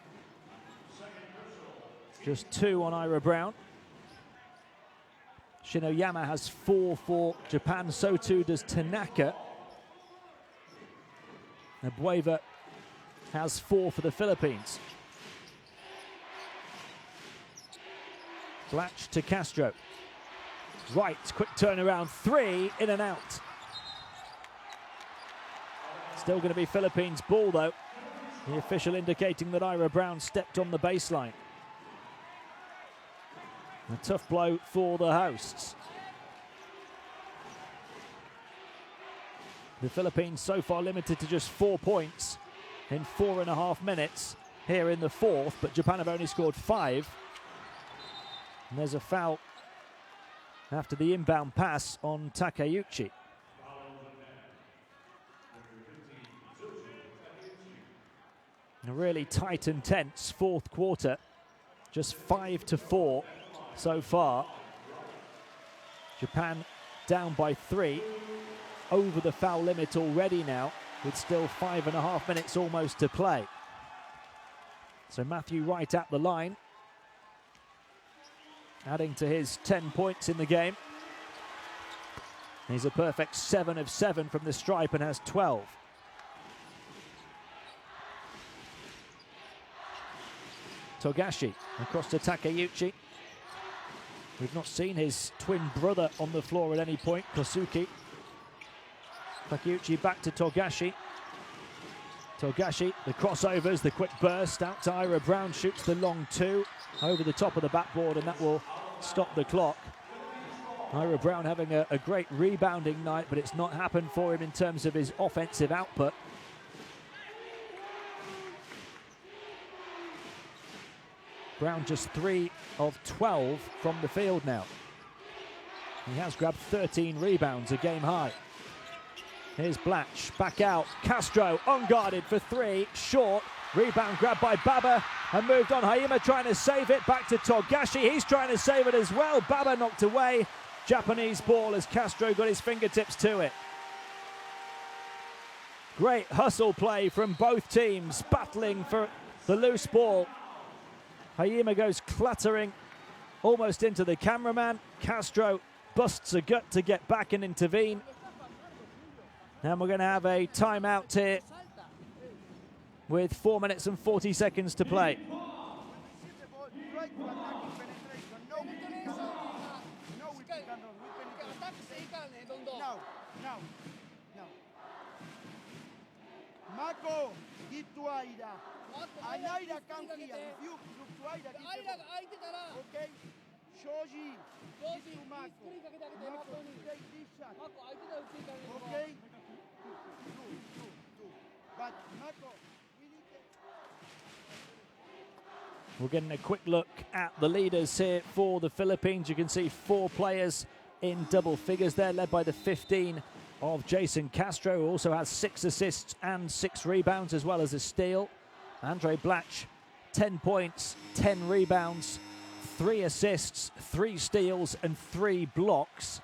Just 2 on Ira Brown. Shinoyama has 4 for Japan, so too does Tanaka. Abueva has 4 for the Philippines. Blatch to Castro. Right, quick turnaround, 3, in and out. Still going to be Philippines ball though. The official indicating that Ira Brown stepped on the baseline. A tough blow for the hosts. The Philippines so far limited to just 4 points in 4.5 minutes here in the fourth, but Japan have only scored 5. And there's a foul after the inbound pass on Takeuchi. A really tight and tense fourth quarter. Just 5-4 so far. Japan down by 3. Over the foul limit already now, with still 5.5 minutes almost to play. So Matthew Wright at the line, adding to his 10 points in the game. He's a perfect 7 of 7 from the stripe and has 12. Togashi across to Takeuchi. We've not seen his twin brother on the floor at any point, Kosuke. Takeuchi back to Togashi. Togashi, the crossovers, the quick burst out to Ira Brown, shoots the long 2 over the top of the backboard, and that will stop the clock. Ira Brown having a great rebounding night, but it's not happened for him in terms of his offensive output. Brown just 3 of 12 from the field now. He has grabbed 13 rebounds, a game high. Here's Blatch, back out. Castro, unguarded for 3, short. Rebound grabbed by Baba and moved on. Haima trying to save it, back to Togashi. He's trying to save it as well. Baba knocked away. Japanese ball as Castro got his fingertips to it. Great hustle play from both teams, battling for the loose ball. Haima goes clattering almost into the cameraman. Castro busts a gut to get back and intervene. And we're going to have a timeout here with 4 minutes and 40 seconds to play. Mako, give to Aida. Aida come here. If you look to Aida, okay? Shoji, give to Mako. Mako, take this shot. Okay? Do. But Mako, we need to... We're getting a quick look at the leaders here for the Philippines. You can see 4 players in double figures there, led by the 15 of Jason Castro, who also has 6 assists and 6 rebounds, as well as a steal. Andre Blatch, 10 points, 10 rebounds, 3 assists, 3 steals, and 3 blocks.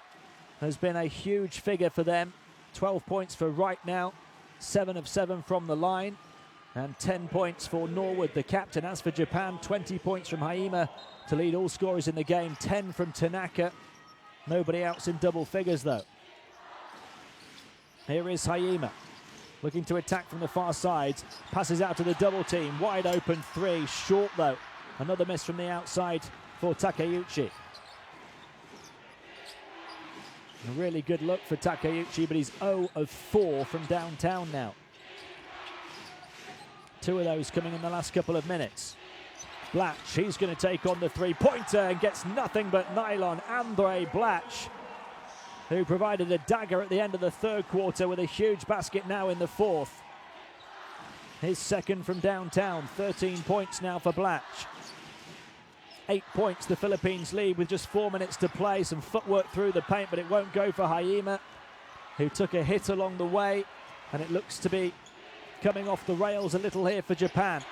Has been a huge figure for them. 12 points for Wright now, 7 of 7 from the line. And 10 points for Norwood, the captain. As for Japan, 20 points from Haima to lead all scorers in the game, 10 from Tanaka. Nobody else in double figures, though. Here is Haima, looking to attack from the far side. Passes out to the double team. Wide open three. Short, though. Another miss from the outside for Takeuchi. A really good look for Takeuchi, but he's 0 of 4 from downtown now. 2 of those coming in the last couple of minutes. Blatch, he's going to take on the three-pointer and gets nothing but nylon. Andre Blatch, who provided a dagger at the end of the third quarter with a huge basket now in the fourth. His second from downtown, 13 points now for Blatch. 8 points the Philippines lead with just 4 minutes to play. Some footwork through the paint, but it won't go for Haima, who took a hit along the way, and it looks to be coming off the rails a little here for Japan.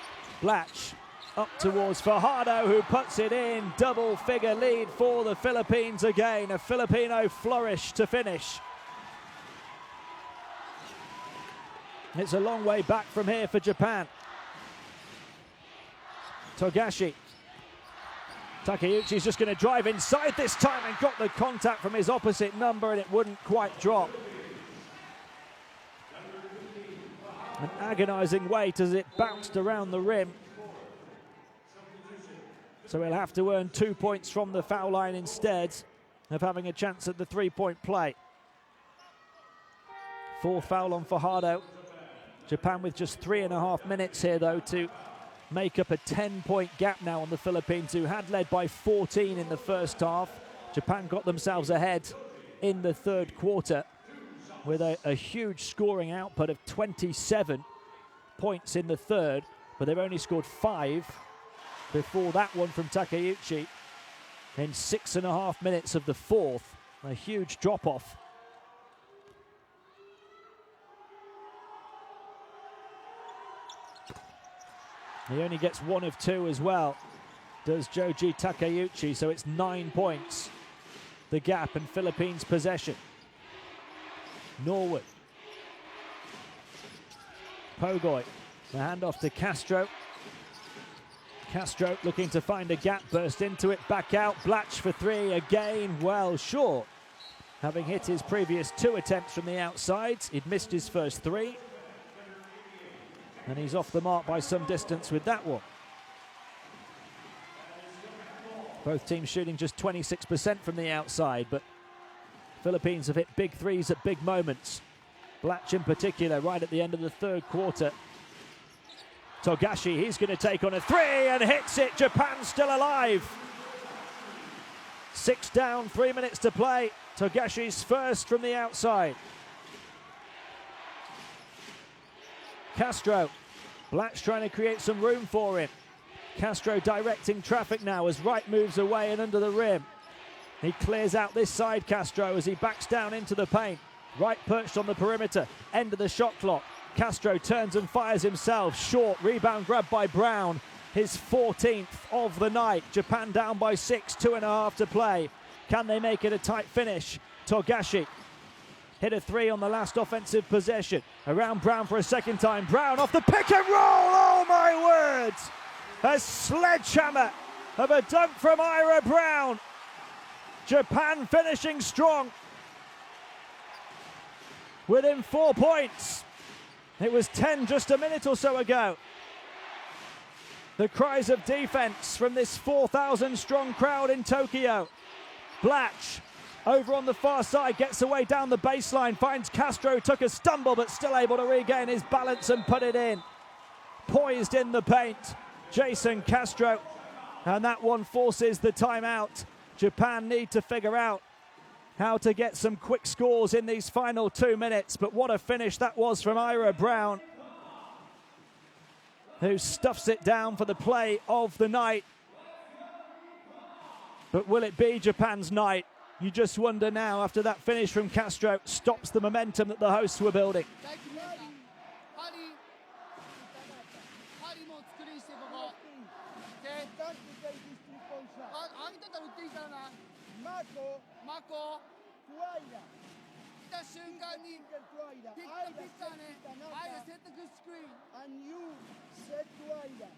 Blatch up towards Fajardo, who puts it in. Double-figure lead for the Philippines again. A Filipino flourish to finish. It's a long way back from here for Japan. Togashi. Takeuchi's just going to drive inside this time and got the contact from his opposite number, and it wouldn't quite drop. An agonizing wait as it bounced around the rim. So he'll have to earn 2 points from the foul line instead of having a chance at the three-point play. 4th foul on Fajardo. Japan with just 3.5 minutes here, though, to make up a 10-point gap now on the Philippines, who had led by 14 in the first half. Japan got themselves ahead in the third quarter with a huge scoring output of 27 points in the third, but they've only scored 5 before that one from Takeuchi in 6.5 minutes of the fourth. A huge drop-off. He only gets 1 of 2 as well, does Joji Takeuchi, so it's 9 points, the gap, and Philippines possession. Norwood. Pogoy, the handoff to Castro. Castro looking to find a gap, burst into it, back out. Blatch for 3, again well short. Having hit his previous 2 attempts from the outside, he'd missed his first 3. And he's off the mark by some distance with that one. Both teams shooting just 26% from the outside, but Philippines have hit big threes at big moments. Blatch in particular right at the end of the third quarter. Togashi, he's going to take on a 3 and hits it. Japan still alive. 6 down, 3 minutes to play. Togashi's first from the outside. Castro. Blatch trying to create some room for him. Castro directing traffic now as Wright moves away and under the rim. He clears out this side, Castro, as he backs down into the paint. Wright perched on the perimeter, end of the shot clock. Castro turns and fires himself. Short, rebound grabbed by Brown. His 14th of the night. Japan down by 6, 2.5 to play. Can they make it a tight finish? Togashi hit a 3 on the last offensive possession. Around Brown for a second time. Brown off the pick and roll. Oh my word! A sledgehammer of a dunk from Ira Brown. Japan finishing strong. Within 4 points. It was 10 just a minute or so ago. The cries of defense from this 4,000 strong crowd in Tokyo. Blatch over on the far side, gets away down the baseline, finds Castro, took a stumble but still able to regain his balance and put it in. Poised in the paint, Jason Castro, and that one forces the timeout. Japan need to figure out how to get some quick scores in these final 2 minutes, but what a finish that was from Ira Brown, who stuffs it down for the play of the night. But will it be Japan's night? You just wonder now after that finish from Castro stops the momentum that the hosts were building. た瞬間に Get to Aida. ピッ Aida タピッタね set to アイラ Tanaka. セットクスクリーン And you set to Aida.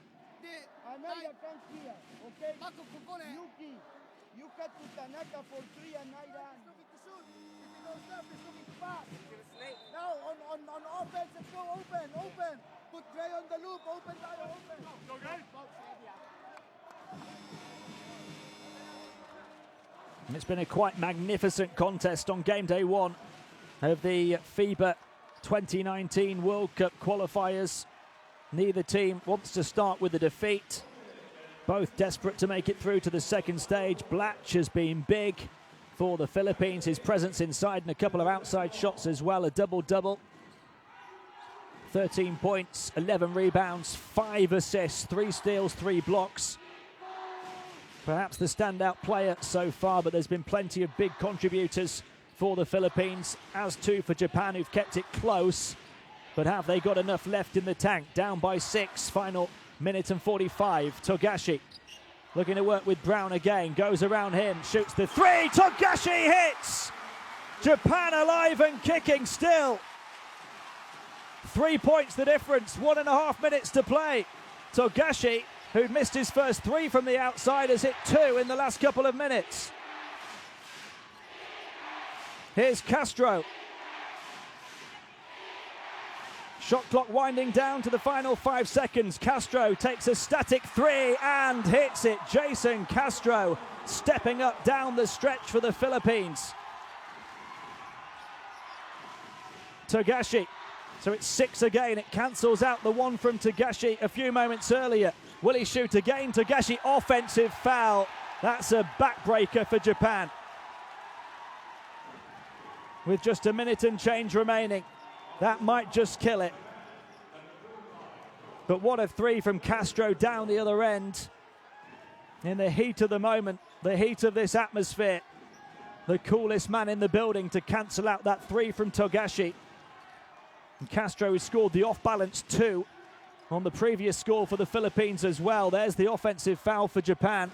で And Aida come here. Okay? マコここね Yuki, you cut to Tanaka for 3 and Aida. He's looking to shoot. If he goes left, he's looking to pass. Now on offense, let's go open. Put Dre on the loop. Open tayo, open. And it's been a quite magnificent contest on game day one of the FIBA 2019 World Cup qualifiers. Neither team wants to start with a defeat. Both desperate to make it through to the second stage. Blatch has been big for the Philippines. His presence inside and a couple of outside shots as well. A double-double. 13 points, 11 rebounds, 5 assists, 3 steals, 3 blocks. Perhaps the standout player so far, but there's been plenty of big contributors for the Philippines, as too for Japan, who've kept it close. But have they got enough left in the tank? Down by 6, final minute and 45. Togashi looking to work with Brown again, goes around him, shoots the 3, Togashi hits! Japan alive and kicking still. 3 points the difference, 1.5 minutes to play. Togashi, who missed his first 3 from the outside, has hit 2 in the last couple of minutes. Here's Castro. Shot clock winding down to the final 5 seconds. Castro takes a static 3 and hits it. Jason Castro stepping up down the stretch for the Philippines. Togashi. So it's 6 again. It cancels out the 1 from Togashi a few moments earlier. Will he shoot again? Togashi, offensive foul. That's a backbreaker for Japan. With just a minute and change remaining. That might just kill it. But what a 3 from Castro down the other end. In the heat of the moment, the heat of this atmosphere. The coolest man in the building to cancel out that 3 from Togashi. And Castro has scored the off-balance 2 on the previous score for the Philippines as well. There's the offensive foul for Japan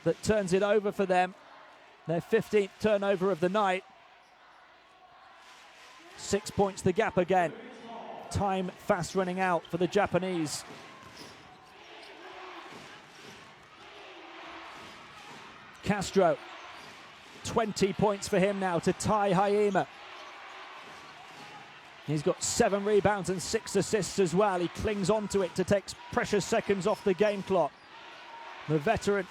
that turns it over for them. Their 15th turnover of the night. 6 points the gap again. Time fast running out for the Japanese. Castro, 20 points for him now to tie Haima. He's got 7 rebounds and 6 assists as well. He clings onto it to take precious seconds off the game clock. The veteran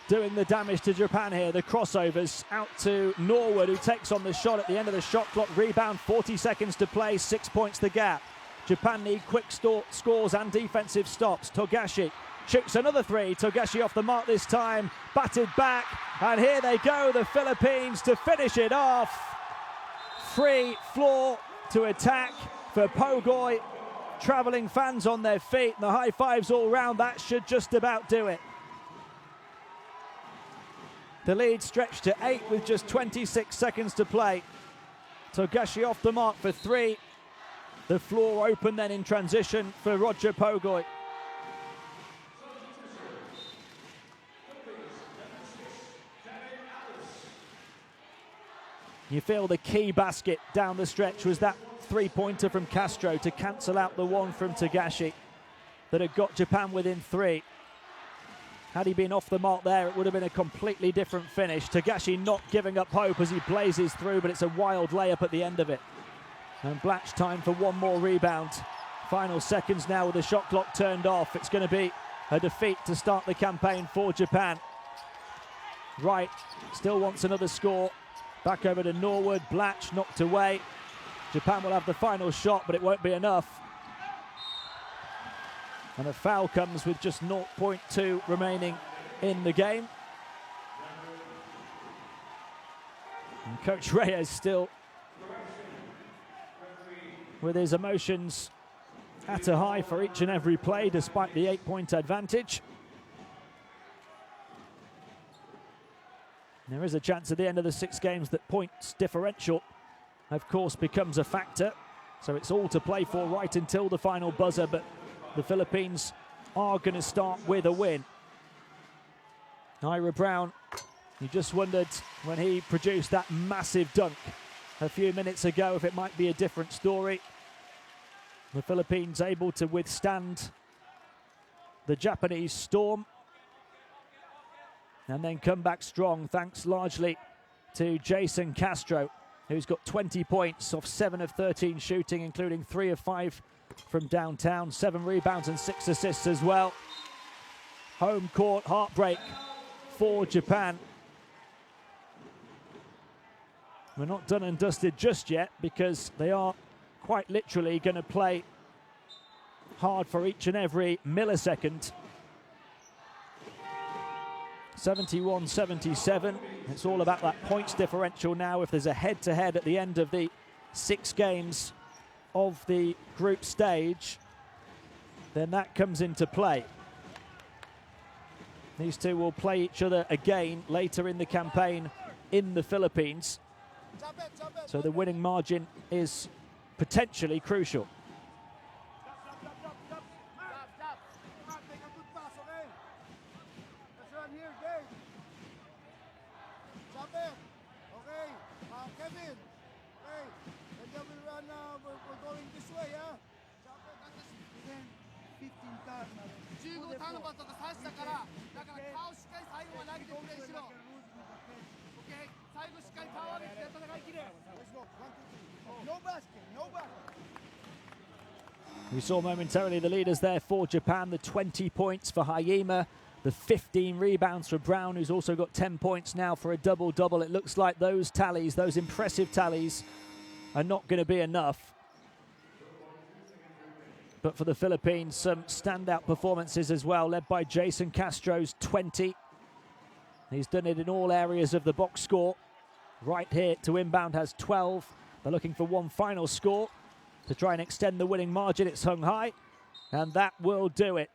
doing the damage to Japan here. The crossovers out to Norwood, who takes on the shot at the end of the shot clock. Rebound, 40 seconds to play, 6 points the gap. Japan need quick scores and defensive stops. Togashi shoots another 3. Togashi off the mark this time, batted back, and here they go, the Philippines to finish it off. Free floor to attack for Pogoy. Travelling fans on their feet, and the high fives all round. That should just about do it. The lead stretched to 8 with just 26 seconds to play. Togashi off the mark for 3. The floor open then in transition for Roger Pogoy. You feel the key basket down the stretch was that 3-pointer from Castro to cancel out the 1 from Togashi that had got Japan within 3. Had he been off the mark there, it would have been a completely different finish. Togashi not giving up hope as he blazes through, but it's a wild layup at the end of it. And Blatch time for 1 more rebound. Final seconds now with the shot clock turned off. It's going to be a defeat to start the campaign for Japan. Wright still wants another score. Back over to Norwood. Blatch knocked away. Japan will have the final shot, but it won't be enough. And a foul comes with just 0.2 remaining in the game. And Coach Reyes still with his emotions at a high for each and every play, despite the 8-point advantage. And there is a chance at the end of the 6 games that points differential, of course, becomes a factor. So it's all to play for right until the final buzzer, but the Philippines are going to start with a win. Ira Brown, you just wondered when he produced that massive dunk a few minutes ago if it might be a different story. The Philippines able to withstand the Japanese storm and then come back strong, thanks largely to Jason Castro, who's got 20 points off 7 of 13 shooting, including 3 of 5 from downtown, 7 rebounds and 6 assists as well. Home court heartbreak for Japan. We're not done and dusted just yet, because they are quite literally going to play hard for each and every millisecond. 71-77. It's all about that points differential now. If there's a head-to-head at the end of the 6 games of the group stage, then that comes into play. These two will play each other again later in the campaign in the Philippines. So the winning margin is potentially crucial. Kevin, hey, and then we run, we're going this way, yeah? 15 ターンまで15ターンのバットと刺したから、だから顔しっかり最後まで投げてプレーしろ。OK、最後しっかり顔上げて戦い切れ。No basket, no basket. We saw momentarily the leaders there for Japan, the 20 points for Haima, the 15 rebounds for Brown, who's also got 10 points now for a double-double. It looks like those tallies, those impressive tallies, are not going to be enough. But for the Philippines, some standout performances as well, led by Jason Castro's 20. He's done it in all areas of the box score. Right here to inbound has 12. They're looking for one final score to try and extend the winning margin. It's hung high, and that will do it.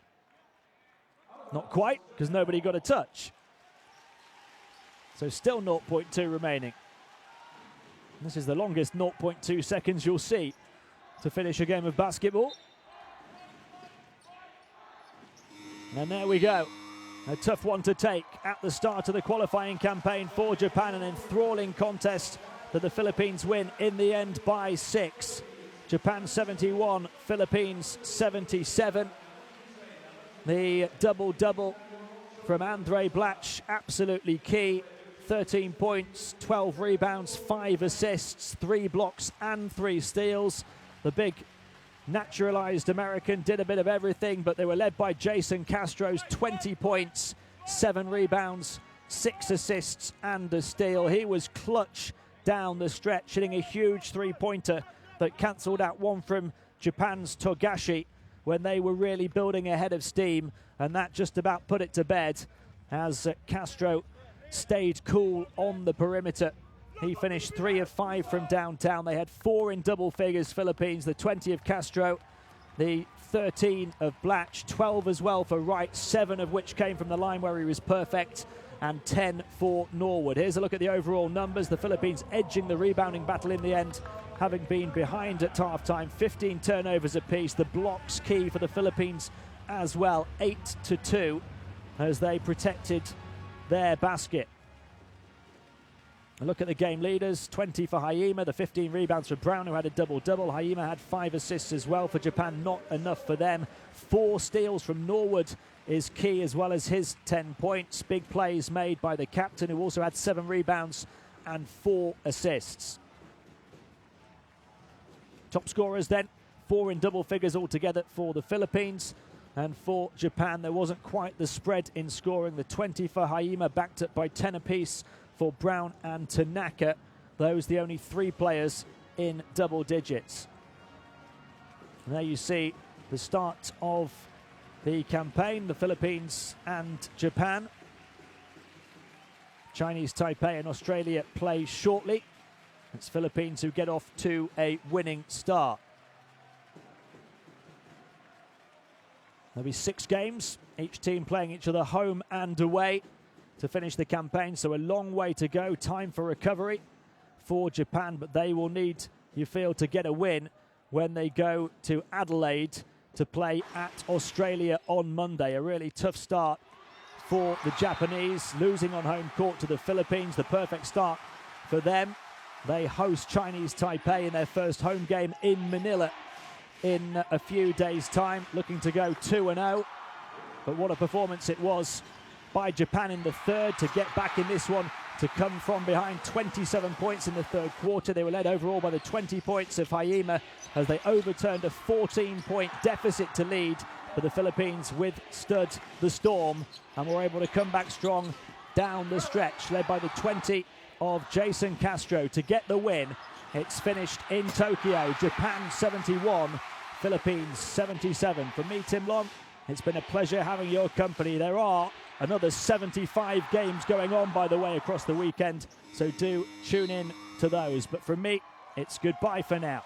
Not quite, because nobody got a touch. So still 0.2 remaining. This is the longest 0.2 seconds you'll see to finish a game of basketball. And there we go. A tough one to take at the start of the qualifying campaign for Japan. An enthralling contest that the Philippines win in the end by 6. Japan 71, Philippines 77. The double-double from Andre Blatch, absolutely key. 13 points, 12 rebounds, 5 assists, 3 blocks and 3 steals. The big naturalized American did a bit of everything, but they were led by Jason Castro's 20 points, 7 rebounds, 6 assists and a steal. He was clutch down the stretch, hitting a huge three-pointer that cancelled out one from Japan's Togashi when they were really building ahead of steam, and that just about put it to bed as Castro stayed cool on the perimeter. He finished 3 of 5 from downtown. They had 4 in double figures, Philippines, the 20 of Castro, the 13 of Blatch, 12 as well for Wright, 7 of which came from the line where he was perfect, and 10 for Norwood. Here's a look at the overall numbers. The Philippines edging the rebounding battle in the end, having been behind at half-time. 15 turnovers apiece. The blocks key for the Philippines as well, 8-2, as they protected their basket. A look at the game leaders. 20 for Haima, the 15 rebounds for Brown, who had a double-double. Haima had 5 assists as well for Japan, not enough for them. 4 steals from Norwood is key, as well as his 10 points. Big plays made by the captain, who also had 7 rebounds and 4 assists. Top scorers then, 4 in double figures altogether for the Philippines. And for Japan, there wasn't quite the spread in scoring. The 20 for Haima, backed up by 10 apiece for Brown and Tanaka. Those the only 3 players in double digits. And there you see the start of the campaign, the Philippines and Japan. Chinese Taipei and Australia play shortly. It's Philippines who get off to a winning start. There'll be 6 games, each team playing each other home and away to finish the campaign, so a long way to go. Time for recovery for Japan, but they will need, you feel, to get a win when they go to Adelaide to play at Australia on Monday. A really tough start for the Japanese, losing on home court to the Philippines. The perfect start for them. They host Chinese Taipei in their first home game in Manila in a few days' time, looking to go 2-0. But what a performance it was by Japan in the third to get back in this one, to come from behind 27 points in the third quarter. They were led overall by the 20 points of Haima as they overturned a 14-point deficit to lead. But the Philippines withstood the storm and were able to come back strong down the stretch, led by the 20 of Jason Castro to get the win. It's finished in Tokyo. Japan 71, Philippines 77. For me, Tim Long, it's been a pleasure having your company. There are another 75 games going on, by the way, across the weekend, so do tune in to those. But from me, it's goodbye for now.